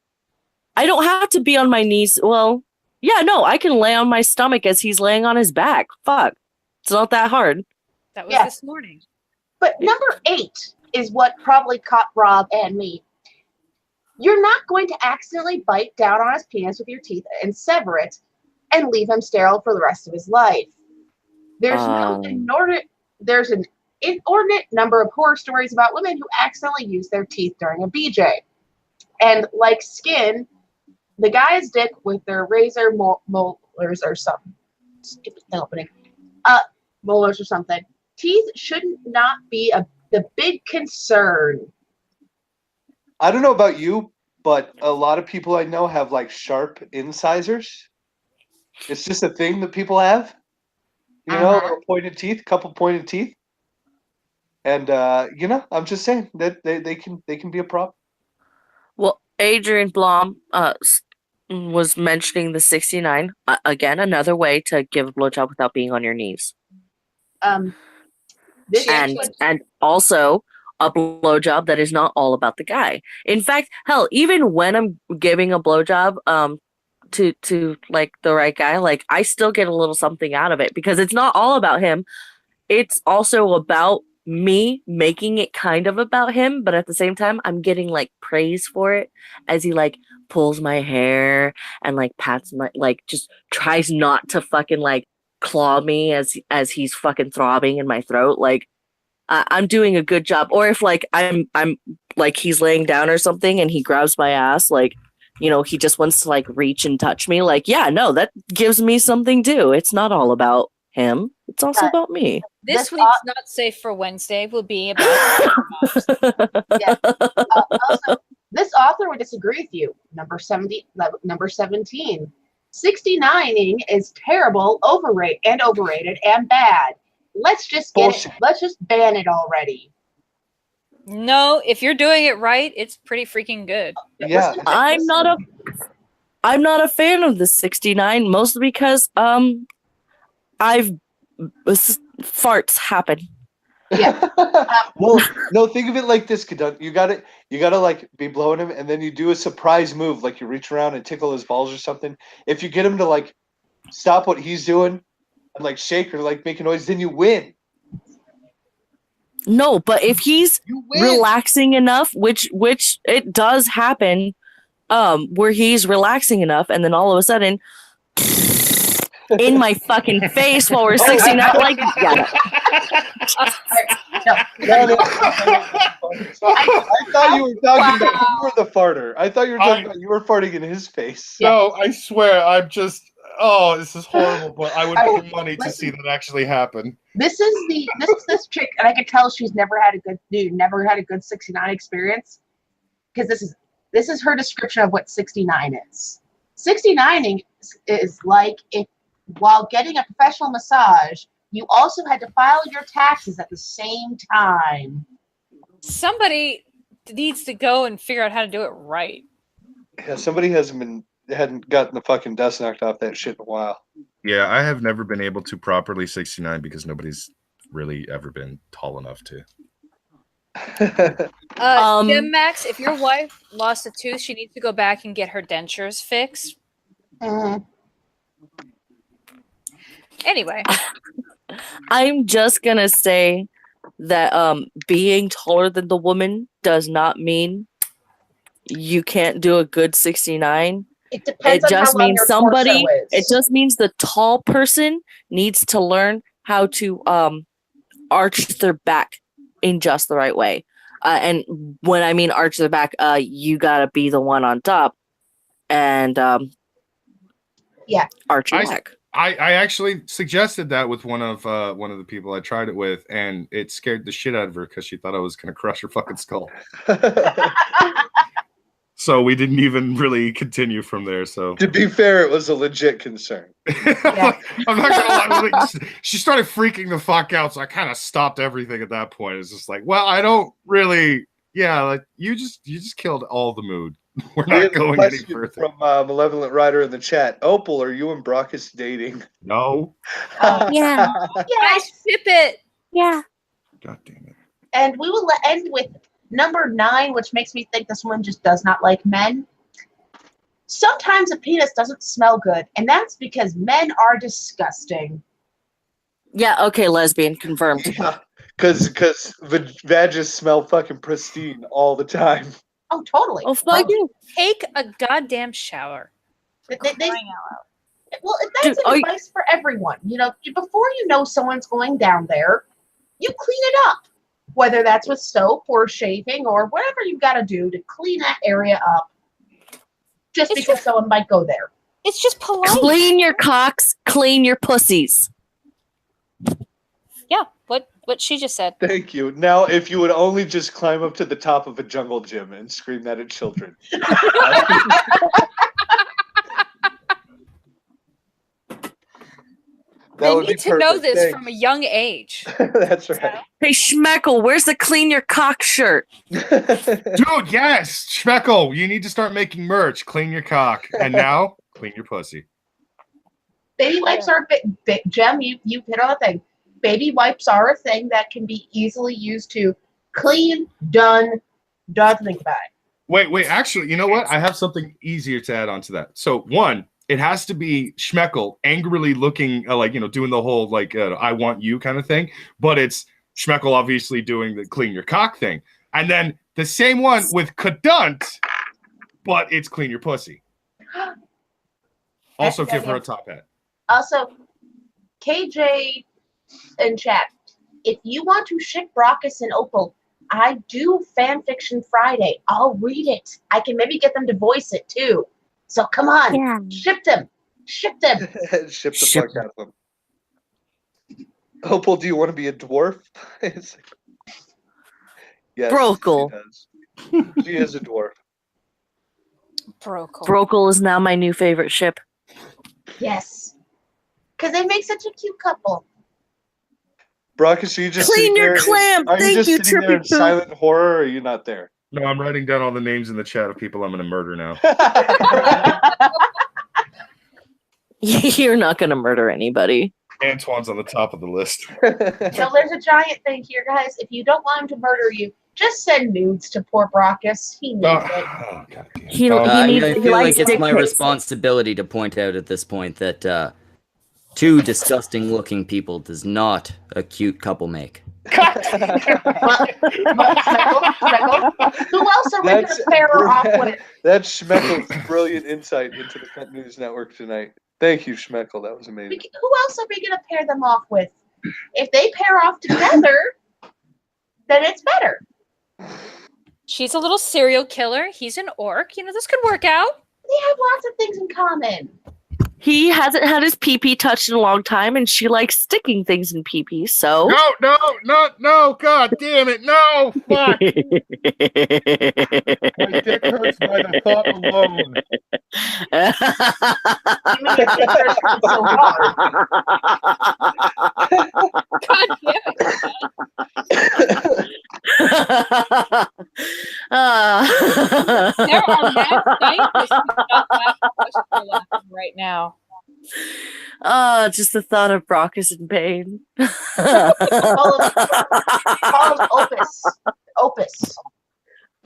I don't have to be on my knees. Well, yeah, no, I can lay on my stomach as he's laying on his back. Fuck. It's not that hard. That was Yeah. this morning. But number 8 is what probably caught Rob and me. You're not going to accidentally bite down on his penis with your teeth and sever it and leave him sterile for the rest of his life. There's an inordinate number of horror stories about women who accidentally use their teeth during a BJ. And like skin, the guy's dick with their razor molars or something. Stupid opening. Molars or something. Teeth shouldn't not be the big concern. I don't know about you, but a lot of people I know have like sharp incisors. It's just a thing that people have. You know, Uh-huh. little pointed teeth, couple pointed teeth. And I'm just saying that they can be a problem. Well, Adrian Blom was mentioning the 69. Again, another way to give a blowjob without being on your knees. This And also a blowjob that is not all about the guy. In fact, hell, even when I'm giving a blowjob to like the right guy, like I still get a little something out of it because it's not all about him. It's also about me making it kind of about him, but at the same time, I'm getting like praise for it as he like pulls my hair and like pats my like just tries not to fucking like claw me as he's fucking throbbing in my throat. Like I'm doing a good job. Or if like I'm like he's laying down or something and he grabs my ass, like he just wants to like reach and touch me. Like, yeah, no, that gives me something too. It's not all about him. It's also about me. This week's Not Safe for Wednesday will be about Yeah. Also, this author would disagree with you. Number 17. 69ing is terrible, overrated, and bad. Let's just let's just ban it already. No, if you're doing it right, it's pretty freaking good. Yeah. I'm not a fan of the 69, mostly because farts happen. Yeah. Well, no, think of it like this, Kadun. You gotta like be blowing him, and then you do a surprise move, like you reach around and tickle his balls or something. If you get him to like stop what he's doing and like shake or like make a noise, then you win. No, but if he's relaxing enough, which it does happen, where he's relaxing enough, and then all of a sudden, in my fucking face while we're 69, like, yeah. I thought you were talking about you were the farter. I thought you were talking about you were farting in his face. No, I swear, I'm just. Oh, this is horrible. But I would pay money to see that actually happen. This is chick, and I can tell she's never had a good 69 experience, because this is her description of what 69 is. 69ing is like if while getting a professional massage, you also had to file your taxes at the same time. Somebody needs to go and figure out how to do it right. Yeah, somebody hadn't gotten the fucking dust knocked off that shit in a while. Yeah, I have never been able to properly 69 because nobody's really ever been tall enough to. Jim Max, if your wife lost a tooth, she needs to go back and get her dentures fixed. Anyway, I'm just gonna say that being taller than the woman does not mean you can't do a good 69. It depends on how long your torso is. It just means the tall person needs to learn how to arch their back in just the right way. And when I mean arch their back, you gotta be the one on top and arch your back. I actually suggested that with one of the people I tried it with, and it scared the shit out of her because she thought I was gonna crush her fucking skull. So we didn't even really continue from there. So to be fair, it was a legit concern. I'm not gonna lie. She started freaking the fuck out, so I kind of stopped everything at that point. It's just like, well, I don't really. Yeah, like you just killed all the mood. We're not going any further. From Malevolent Rider in the chat, Opal, are you and Brockus dating? No. Yeah. I ship it. Yeah. God damn it. And we will end with number 9, which makes me think this one just does not like men. Sometimes a penis doesn't smell good, and that's because men are disgusting. Yeah, okay, lesbian, confirmed. Yeah, because vaginas smell fucking pristine all the time. Oh, totally. Oh, fucking take a goddamn shower. Well, that's advice for everyone. Before you know someone's going down there, you clean it up. Whether that's with soap or shaving or whatever you've got to do to clean that area up. Just because someone might go there. It's just polite. Clean your cocks, clean your pussies. Yeah, what she just said. Thank you. Now, if you would only just climb up to the top of a jungle gym and scream that at children. They need to know this from a young age. That's right. Hey, Schmeckle, where's the clean your cock shirt? Dude, yes. Schmeckle, you need to start making merch. Clean your cock. And now, clean your pussy. Baby wipes are a big Jem, you hit on a thing. Baby wipes are a thing that can be easily used to clean, done. Don't have to think about it. Wait. Actually, you know what? I have something easier to add on to that. So, one, it has to be Schmeckle angrily looking, doing the whole, I want you kind of thing. But it's Schmeckle obviously doing the clean your cock thing. And then the same one with Cunt, but it's clean your pussy. Also give her a top hat. Also, KJ in chat, if you want to ship Brockus and Opal, I do fan fiction Friday. I'll read it. I can maybe get them to voice it too. So come on, ship them. Ship them. Ship the fuck out of them. Opal, do you want to be a dwarf? Yes, Brokel. she does. She is a dwarf. Brokel is now my new favorite ship. Yes. Because they make such a cute couple. Brockus, are you just Clean sitting your there clamp. Are you Thank just you, sitting there in Trippy silent horror, or are you not there? No, I'm writing down all the names in the chat of people I'm going to murder now. You're not going to murder anybody. Antoine's on the top of the list. So there's a giant thing here, guys. If you don't want him to murder you, just send nudes to poor Brockus. He needs it. Oh, God damn. He I needs. feel He likes like it's dick my pics. responsibility to point out at this point that two disgusting-looking people does not a cute couple make. Schmeckle, who else are we going to pair her off with? That's Schmeckle's brilliant insight into the Cunt News Network tonight. Thank you, Schmeckle. That was amazing. Who else are we going to pair them off with? If they pair off together, then it's better. She's a little serial killer. He's an orc. You know, this could work out. They have lots of things in common. He hasn't had his pee-pee touched in a long time, and she likes sticking things in pee-pee, so... No, God damn it, no, fuck. My dick hurts by the thought alone. You mean your dick hurts so hard? God damn it. There are mad scientists who don't laugh because they're laughing right now. Just the thought of Brockus in pain. Call him Opus.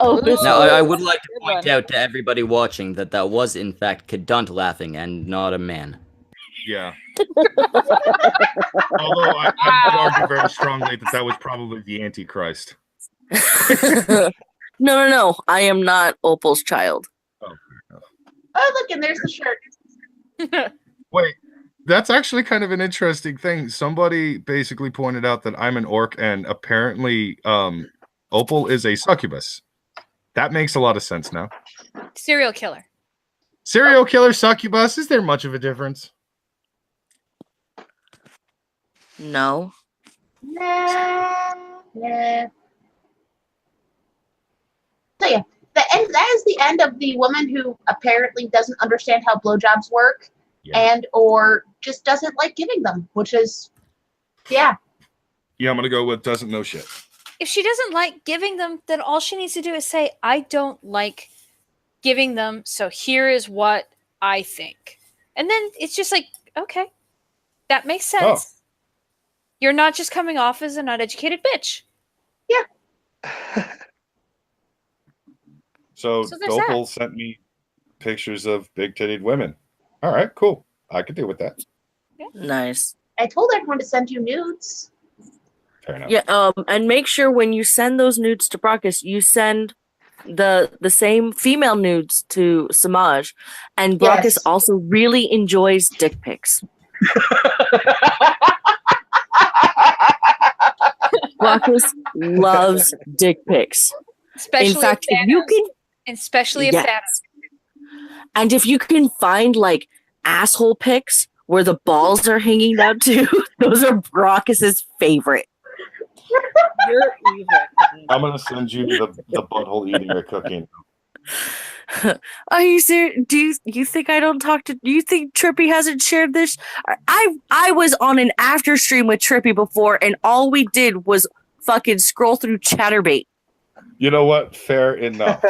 Opus. Now, I would like to point out to everybody watching that that was, in fact, Cunt laughing and not a man. Yeah. Although I would argue very strongly that was probably the Antichrist. No. I am not Opal's child. Oh, look, and there's the shirt. Wait, that's actually kind of an interesting thing. Somebody basically pointed out that I'm an orc, and apparently Opal is a succubus. That makes a lot of sense now. Serial killer. Serial killer, succubus, is there much of a difference? No. Nah. So yeah, that is the end of the woman who apparently doesn't understand how blowjobs work, and or just doesn't like giving them, which is, yeah. Yeah, I'm gonna go with doesn't know shit. If she doesn't like giving them, then all she needs to do is say, I don't like giving them, so here is what I think. And then it's just like, okay, that makes sense. Oh. You're not just coming off as an uneducated bitch. Yeah. So Opal sent me pictures of big-titted women. All right, cool. I could deal with that. Yeah. Nice. I told everyone to send you nudes. Fair enough. Yeah, and make sure when you send those nudes to Brockus, you send the same female nudes to Samaj. And Brockus also really enjoys dick pics. Brockus loves dick pics. Especially in fact, if you can, especially if that. And if you can find like asshole pics where the balls are hanging down too, those are Brockus's favorite. You're evil. I'm gonna send you the butthole eating or cooking. Are you serious? Do you think I don't talk to? Do you think Trippy hasn't shared this? I was on an after stream with Trippy before, and all we did was fucking scroll through Chatterbait. You know what? Fair enough.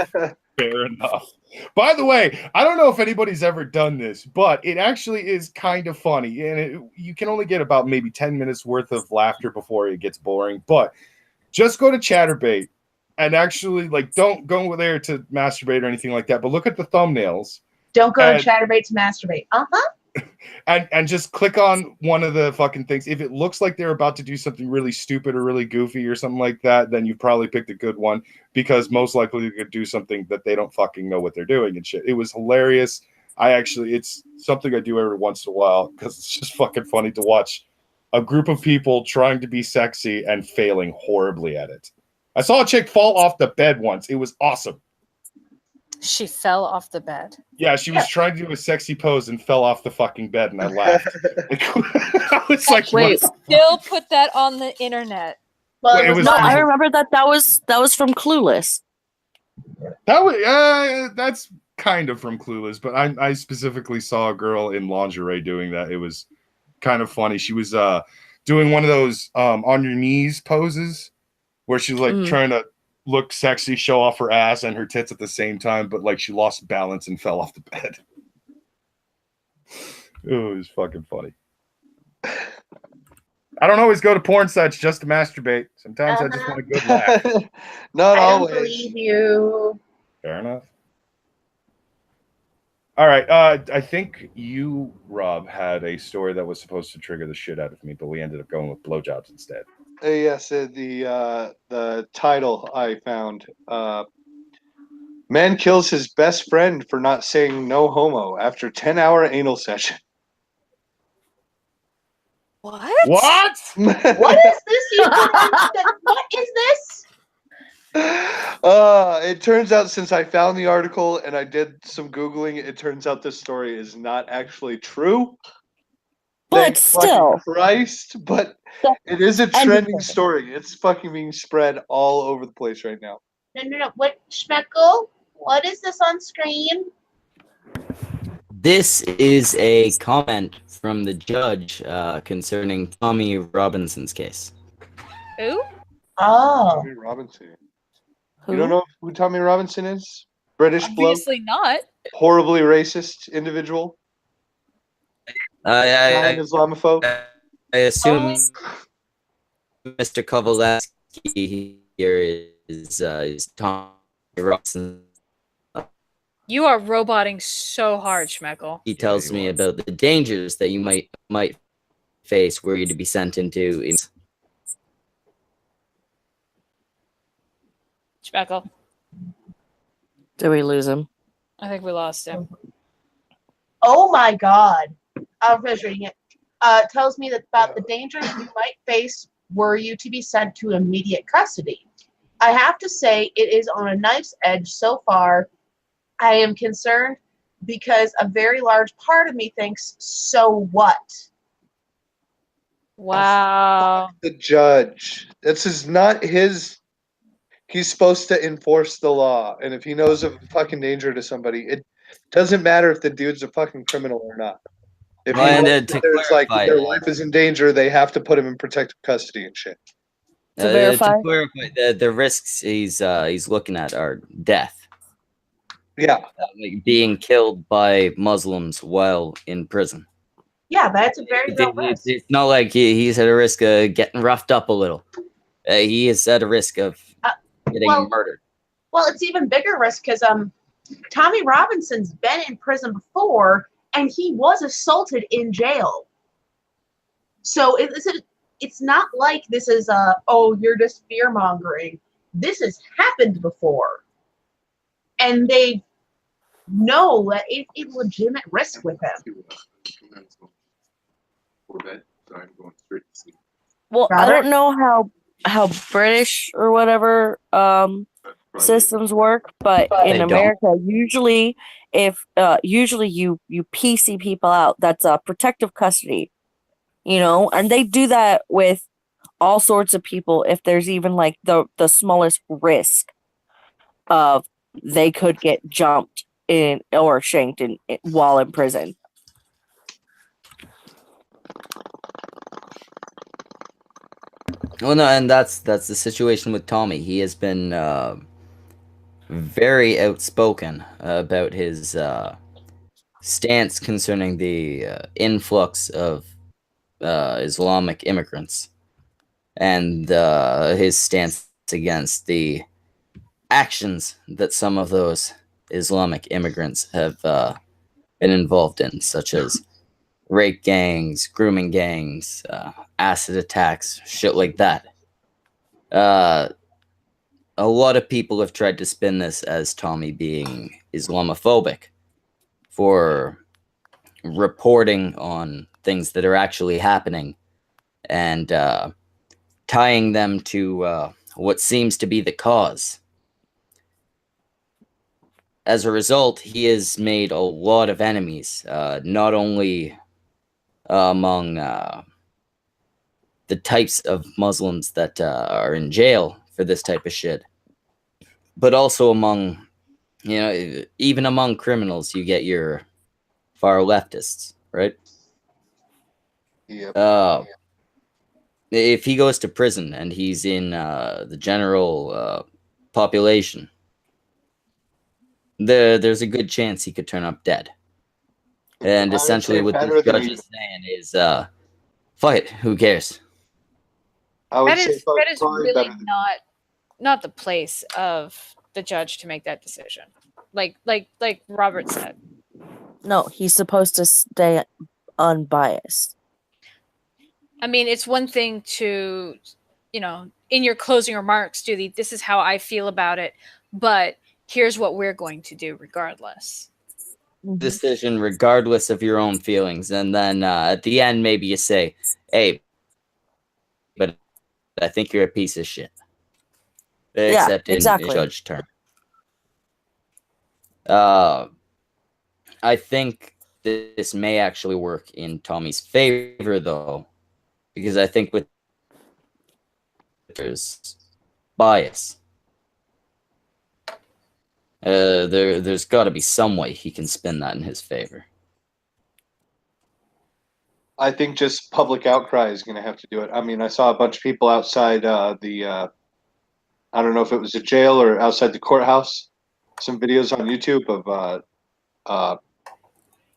Fair enough. By the way, I don't know if anybody's ever done this, but it actually is kind of funny, and you can only get about maybe 10 minutes worth of laughter before it gets boring. But just go to Chatterbait and actually, like, don't go there to masturbate or anything like that. But look at the thumbnails. Don't go to Chatterbait to masturbate. and just click on one of the fucking things. If it looks like they're about to do something really stupid or really goofy or something like that, then you've probably picked a good one, because most likely they could do something that they don't fucking know what they're doing and shit. It was hilarious. It's something I do every once in a while because it's just fucking funny to watch a group of people trying to be sexy and failing horribly at it. I saw a chick fall off the bed once. It was awesome. She fell off the bed. Yeah, she was trying to do a sexy pose and fell off the fucking bed, and I laughed. I was like, Wait. what? Still put that on the internet. Well, Wait, it was No, not. I remember that was from Clueless. That was that's kind of from Clueless, but I specifically saw a girl in lingerie doing that. It was kind of funny. She was doing one of those on your knees poses where she's like trying to look sexy, show off her ass and her tits at the same time, but like she lost balance and fell off the bed. It was fucking funny. I don't always go to porn sites just to masturbate. Sometimes I just want a good laugh. Not I don't always. believe you. Fair enough. All right. I think you, Rob, had a story that was supposed to trigger the shit out of me, but we ended up going with blowjobs instead. Yes, the title I found. Man kills his best friend for not saying no homo after 10-hour anal session. What? What? What is this? What is this? It turns out, since I found the article and I did some Googling, it turns out this story is not actually true. But Thank still. fucking Christ, but it is a trending story. It's fucking being spread all over the place right now. No. What, Schmeckle? What is this on screen? This is a comment from the judge concerning Tommy Robinson's case. Who? Oh. Tommy Robinson. You don't know who Tommy Robinson is? British bloke, Obviously not. horribly racist individual, I Islamophobe. assume Mr. Kovalevsky here is Tommy Robinson. You are roboting so hard, Schmeckle. He tells me about the dangers that you might face were you to be sent into. Schmeckle. Did we lose him? I think we lost him. Oh my God. I'm just reading it. Tells me that about the dangers you might face were you to be sent to immediate custody. I have to say it is on a knife's edge so far. I am concerned because a very large part of me thinks, so what? Wow. The judge. This is not his. He's supposed to enforce the law, and if he knows of fucking danger to somebody, it doesn't matter if the dude's a fucking criminal or not. If he And, knows to that there's like clarify, their life is in danger, they have to put him in protective custody and shit. To verify? To clarify, the risks he's looking at are death. Yeah. Like being killed by Muslims while in prison. Yeah, that's a very real risk. It's not like he's at a risk of getting roughed up a little. He is at a risk of getting murdered. Well, it's even bigger risk because Tommy Robinson's been in prison before, and he was assaulted in jail. So it's not like this is you're just fear mongering. This has happened before, and they know that it's a legitimate risk with him. Well, I don't know how British or whatever systems work, but in America, usually you PC people out. That's protective custody, and they do that with all sorts of people. If there's even like the smallest risk of they could get jumped in or shanked while in prison. Well, no, and that's the situation with Tommy. He has been very outspoken about his stance concerning the influx of Islamic immigrants and his stance against the actions that some of those Islamic immigrants have been involved in, such as rape gangs, grooming gangs, acid attacks, shit like that. A lot of people have tried to spin this as Tommy being Islamophobic for reporting on things that are actually happening and tying them to what seems to be the cause. As a result, he has made a lot of enemies, not only among the types of Muslims that are in jail for this type of shit, but also among, even among criminals, you get your far leftists, right? Yep. If he goes to prison and he's in the general population, there's a good chance he could turn up dead. And I would essentially say what better this than judge even. is saying is, fuck it, who cares? I would That say is probably really better than. not the place of the judge to make that decision. Like Robert said. No, he's supposed to stay unbiased. I mean, it's one thing to, in your closing remarks, do this is how I feel about it, but here's what we're going to do regardless. Decision regardless of your own feelings, and then at the end maybe you say, hey, but I think you're a piece of shit. Except in judge term. I think this may actually work in Tommy's favor, though, because I think with there's bias. There's got to be some way he can spin that in his favor. I think just public outcry is going to have to do it. I mean, I saw a bunch of people outside I don't know if it was a jail or outside the courthouse. Some videos on YouTube of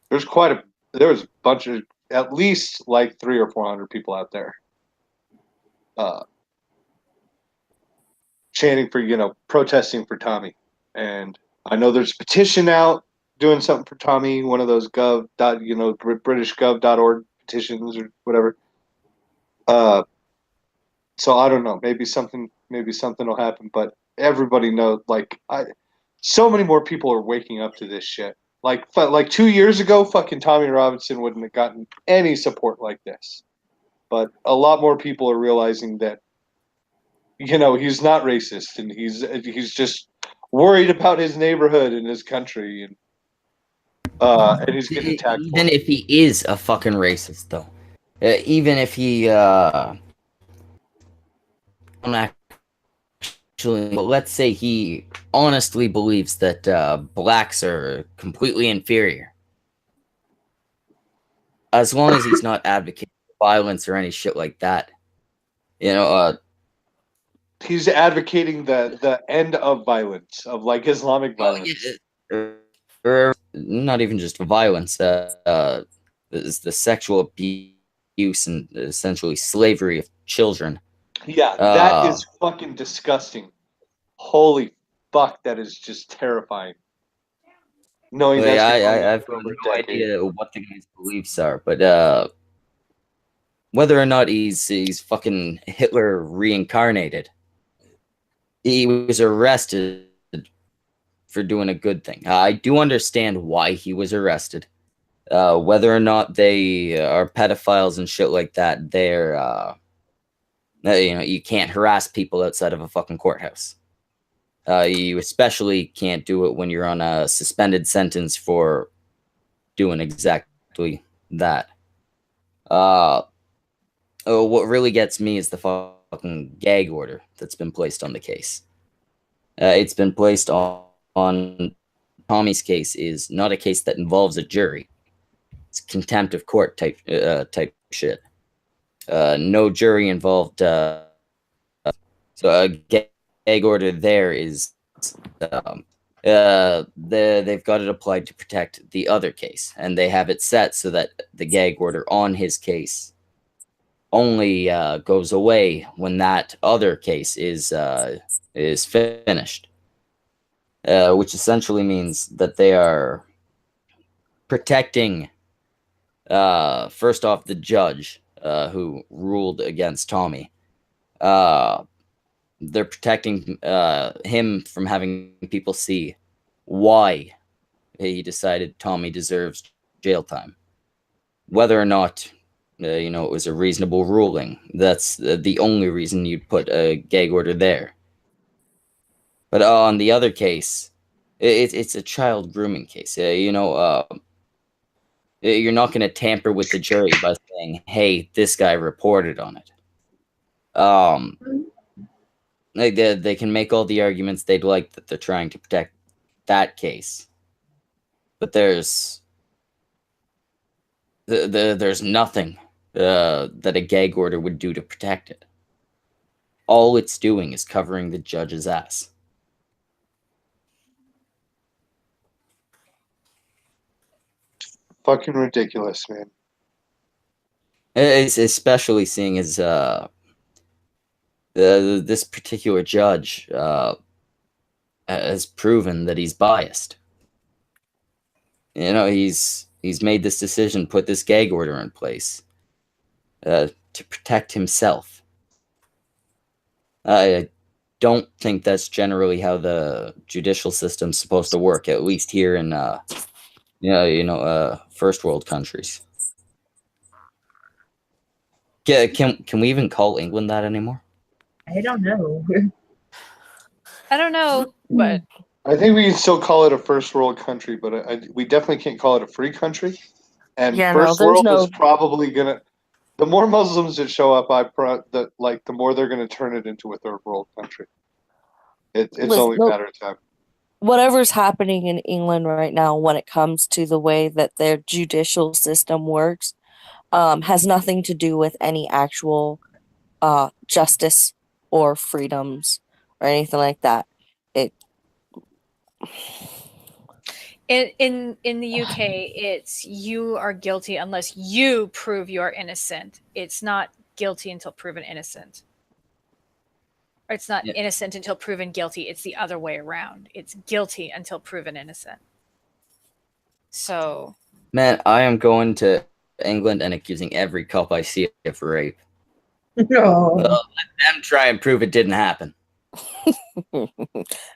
there was a bunch of at least like 300 or 400 people out there chanting for protesting for Tommy. And I know there's a petition out doing something for Tommy, one of those BritishGov.org petitions or whatever. So I don't know. Maybe something will happen. But everybody knows, so many more people are waking up to this shit. Like 2 years ago, fucking Tommy Robinson wouldn't have gotten any support like this. But a lot more people are realizing that, he's not racist and he's just worried about his neighborhood and his country, and he's getting attacked. Even if he is a fucking racist, though, even if he actually, let's say he honestly believes that blacks are completely inferior, as long as he's not advocating violence or any shit like that, he's advocating the end of violence, of like Islamic violence. Or not even just violence, the sexual abuse and essentially slavery of children. Yeah, that is fucking disgusting. Holy fuck, that is just terrifying. Knowing that I've no idea what the guy's beliefs are, but whether or not he's fucking Hitler reincarnated, he was arrested for doing a good thing. I do understand why he was arrested. Whether or not they are pedophiles and shit like that, you can't harass people outside of a fucking courthouse. You especially can't do it when you're on a suspended sentence for doing exactly that. What really gets me is the fucking gag order that's been placed on the case. It's been placed on Tommy's case is not a case that involves a jury. It's contempt of court type shit. No jury involved. So a gag order there is they've got it applied to protect the other case, and they have it set so that the gag order on his case only goes away when that other case is finished, which essentially means that they are protecting First off, the judge who ruled against Tommy. They're protecting him from having people see why he decided Tommy deserves jail time. Whether or not, it was a reasonable ruling, that's the only reason you'd put a gag order there. But on the other case, it's a child grooming case. You're not going to tamper with the jury by saying, "Hey, this guy reported on it." They can make all the arguments they'd like that they're trying to protect that case, but there's nothing that a gag order would do to protect it. All it's doing is covering the judge's ass. Fucking ridiculous, man. It's especially seeing as this particular judge has proven that he's biased. He's made this decision, put this gag order in place to protect himself. I don't think that's generally how the judicial system's supposed to work, at least here in first world countries. Can we even call England that anymore? I don't know. I don't know, but I think we can still call it a first world country, but we definitely can't call it a free country. And first world is probably gonna. The more Muslims that show up, the more they're gonna turn it into a third world country. It's only a matter of time. Whatever's happening in England right now when it comes to the way that their judicial system works has nothing to do with any actual justice or freedoms or anything like that. in the UK, it's you are guilty unless you prove you are innocent. It's not guilty until proven innocent. Or it's not innocent until proven guilty. It's the other way around. It's guilty until proven innocent. So, man, I am going to England and accusing every cop I see of rape. No. Let them try and prove it didn't happen.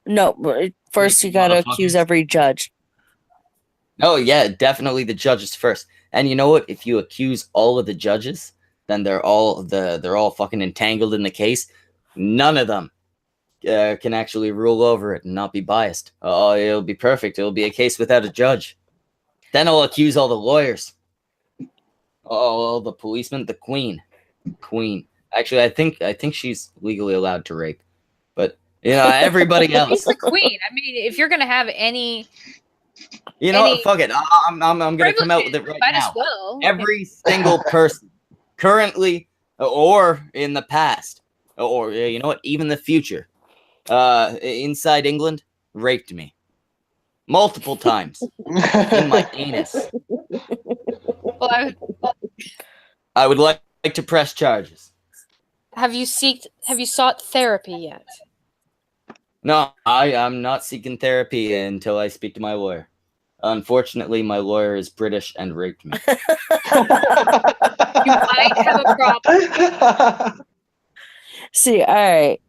No, first you gotta accuse every judge. Oh yeah, definitely the judges first. And you know what? If you accuse all of the judges, then they're all fucking entangled in the case. None of them can actually rule over it and not be biased. Oh, it'll be perfect. It'll be a case without a judge. Then I'll accuse all the lawyers. All the policemen, the Queen. Actually, I think she's legally allowed to rape, but everybody else. She's the Queen. I mean, if you're gonna have any, fuck it. I'm gonna come out with it right might now. As well. Every single person, currently or in the past, or even the future, inside England, raped me multiple times in my anus. Well, I would like to press charges. Have you sought therapy yet? No, I'm not seeking therapy until I speak to my lawyer. Unfortunately, my lawyer is British and raped me. You might have a problem. See, all right.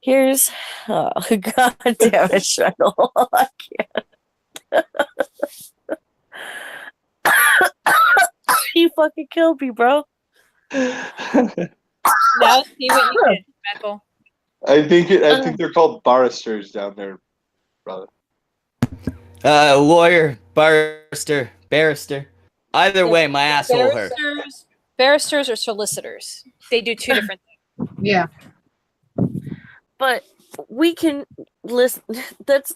Here's god damn it, Shredder. I can't. You fucking killed me, bro. Now see what you did, Michael. I think they're called barristers down there, brother. Lawyer, barrister. Either way, my asshole hurt. Barristers or solicitors. They do two different things. Yeah. But we can listen. That's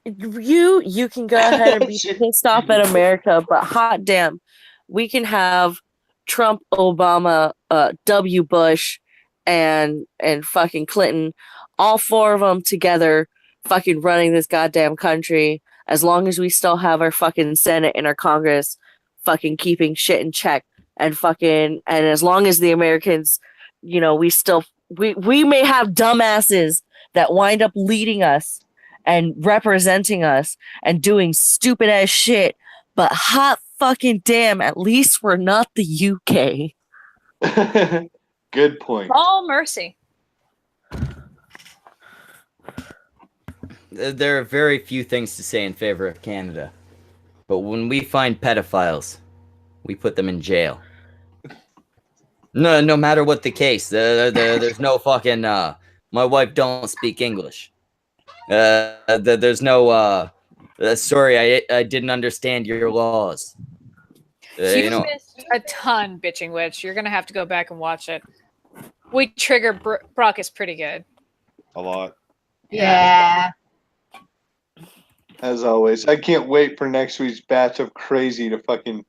you can go ahead and be pissed off at America, but hot damn, we can have Trump, Obama, W. Bush, and fucking Clinton, all four of them together, fucking running this goddamn country. As long as we still have our fucking Senate and our Congress, fucking keeping shit in check, and as long as the Americans, we may have dumbasses that wind up leading us and representing us and doing stupid ass shit, but hot fucking damn, at least we're not the UK. Good point. All mercy. There are very few things to say in favor of Canada, but when we find pedophiles, we put them in jail. No matter what the case, there's no fucking. My wife don't speak English. There's no. Sorry, I didn't understand your laws. You missed a ton, Bitching Witch. You're gonna have to go back and watch it. We trigger Brock is pretty good. A lot. Yeah. As always, I can't wait for next week's batch of crazy to fucking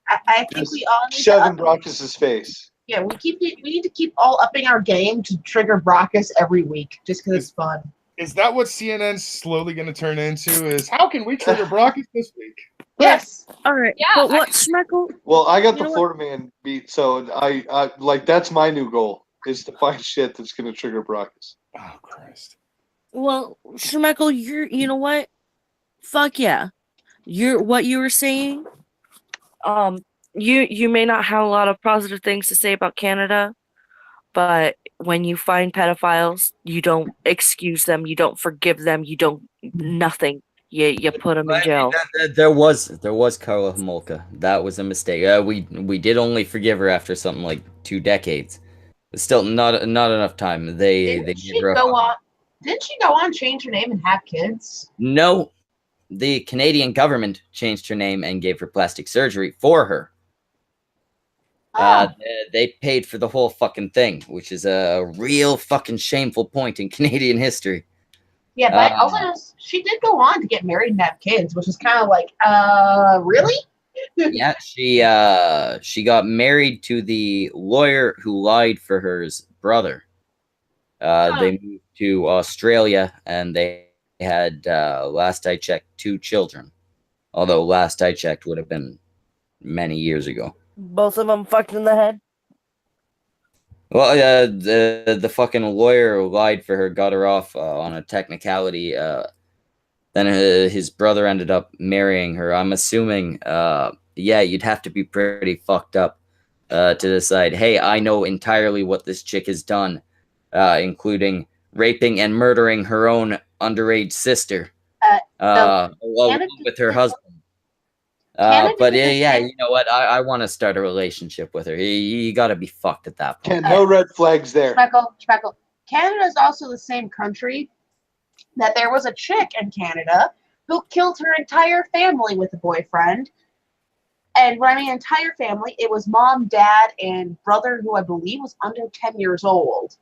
I think we all need shove to in Brockus's face. Yeah, we need to keep all upping our game to trigger Brockus every week, just because it's fun. Is that what CNN's slowly going to turn into? Is how can we trigger Brockus this week? Yes. All right. Yeah, But what, Schmeckle? Well, I got You the know what? Florida man beat, so I like that's my new goal is to find shit that's gonna trigger Brockus. Oh Christ! Well, Schmeckle, you know what? Fuck yeah. What you were saying. You may not have a lot of positive things to say about Canada, but when you find pedophiles, you don't excuse them, you don't forgive them, you don't nothing. You put them in jail. There was Carla Homolka. That was a mistake. We did only forgive her after something like 2 decades. But still, not enough time. They Didn't she gave her go on? Didn't she go on, change her name, and have kids? No, the Canadian government changed her name and gave her plastic surgery for her. Oh. They paid for the whole fucking thing, which is a real fucking shameful point in Canadian history. Yeah, but also she did go on to get married and have kids, which is kind of like, really? Yeah, she got married to the lawyer who lied for her brother. They moved to Australia and they had, last I checked, 2 children. Although last I checked would have been many years ago. Both of them fucked in the head. Well, the fucking lawyer who lied for her got her off on a technicality. Then his brother ended up marrying her. I'm assuming, yeah, you'd have to be pretty fucked up to decide, hey, I know entirely what this chick has done, including raping and murdering her own underage sister, along with her husband. But yeah, you know what? I want to start a relationship with her. You got to be fucked at that point. No red flags there. Schmeckle. Canada is also the same country that there was a chick in Canada who killed her entire family with a boyfriend. And when I mean entire family, it was mom, dad, and brother who I believe was under 10 years old.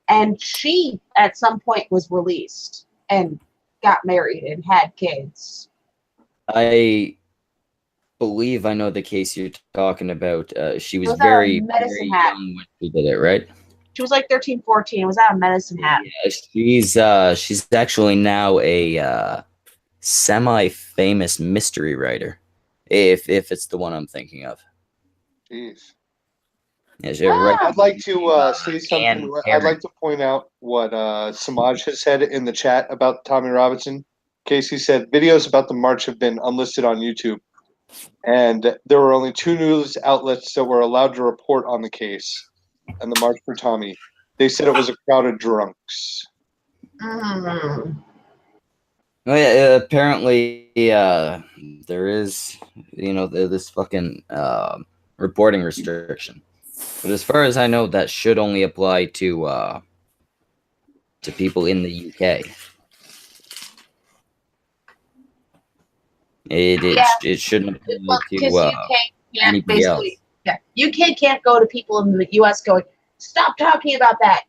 And she, at some point, was released and got married and had kids. I believe I know the case you're talking about. She was It was very, a medicine very hat. young when she did it, right? She was like 13, 14. It was out of medicine hat. Yeah, she's actually now a semi-famous mystery writer, if it's the one I'm thinking of. Jeez. Yeah, she right. I'd like to say something. And I'd like to point out what Samaj has said in the chat about Tommy Robinson. Casey said videos about the march have been unlisted on YouTube, and there were only 2 news outlets that were allowed to report on the case and the march for Tommy. They said it was a crowd of drunks. Mm. Oh yeah, apparently, there is, this fucking reporting restriction. But as far as I know, that should only apply to people in the UK. It shouldn't apply to anybody else. Yeah, UK can't go to people in the US going, stop talking about that.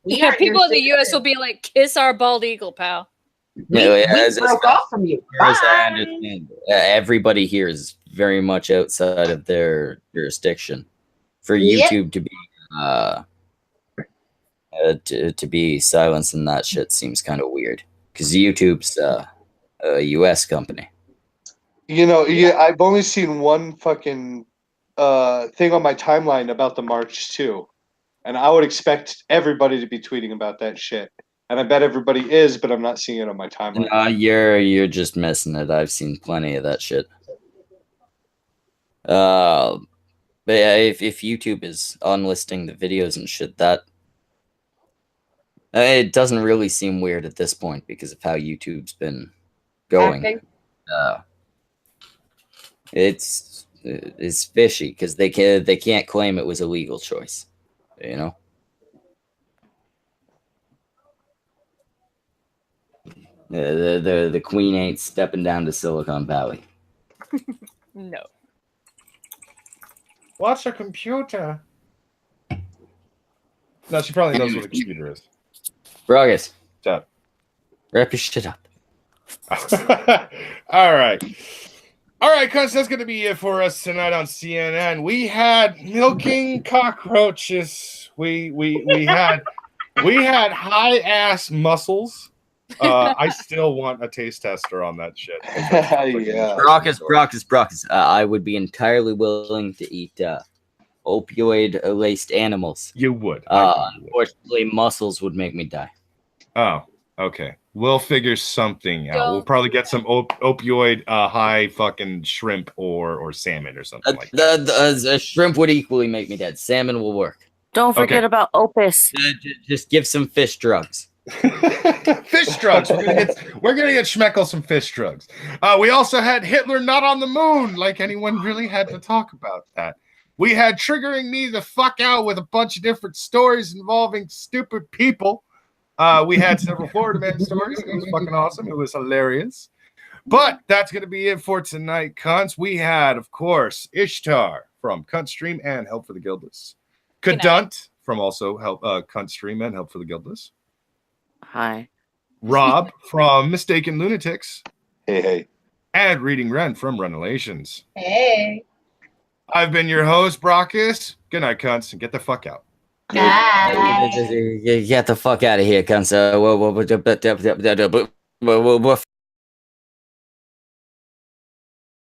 Yeah, people in the US will be like, kiss our bald eagle, pal. We broke off from you. As far as I understand, everybody here is very much outside of their jurisdiction. For YouTube to be silencing that shit seems kind of weird, because YouTube's a US company. I've only seen one fucking thing on my timeline about the march too, and I would expect everybody to be tweeting about that shit. And I bet everybody is, but I'm not seeing it on my timeline. You're just missing it. I've seen plenty of that shit. But yeah, if YouTube is unlisting the videos and shit, that it doesn't really seem weird at this point because of how YouTube's been going. Acting. It's fishy because they can't claim it was a legal choice, you know. The queen ain't stepping down to Silicon Valley. No. Watch a computer. No, she probably knows what a computer is. Bragas, What's up? wrap your shit up. All right. All right, cuz that's going to be it for us tonight on CNN. We had milking cockroaches. We had high ass mussels. I still want a taste tester on that shit. Yeah. Bragas. I would be entirely willing to eat opioid laced animals. You would. I know you would. Unfortunately, mussels would make me die. Oh, okay. We'll figure something out. Don't- We'll probably get some opioid high fucking shrimp or salmon or something like that. The shrimp would equally make me dead. Salmon will work. Don't forget Okay. about Opus. Just give some fish drugs. Fish drugs. We're gonna get Schmeckel some fish drugs. We also had Hitler not on the moon, like anyone really had to talk about that. We had triggering me the fuck out with a bunch of different stories involving stupid people. We had several Florida man stories. It was fucking awesome. It was hilarious. But that's gonna be it for tonight, cunts. We had, of course, Ishtar from Cunt Stream and Help for the Guildless. Good night. Kadunt from also Help Cunt Stream and Help for the Guildless. Hi. Rob from Mistaken Lunatics, Hey. and Reading Ren from Renelations. Hey. I've been your host, Brockus. Good night, cunts, and get the fuck out. Bye. Get the fuck out of here, cunts.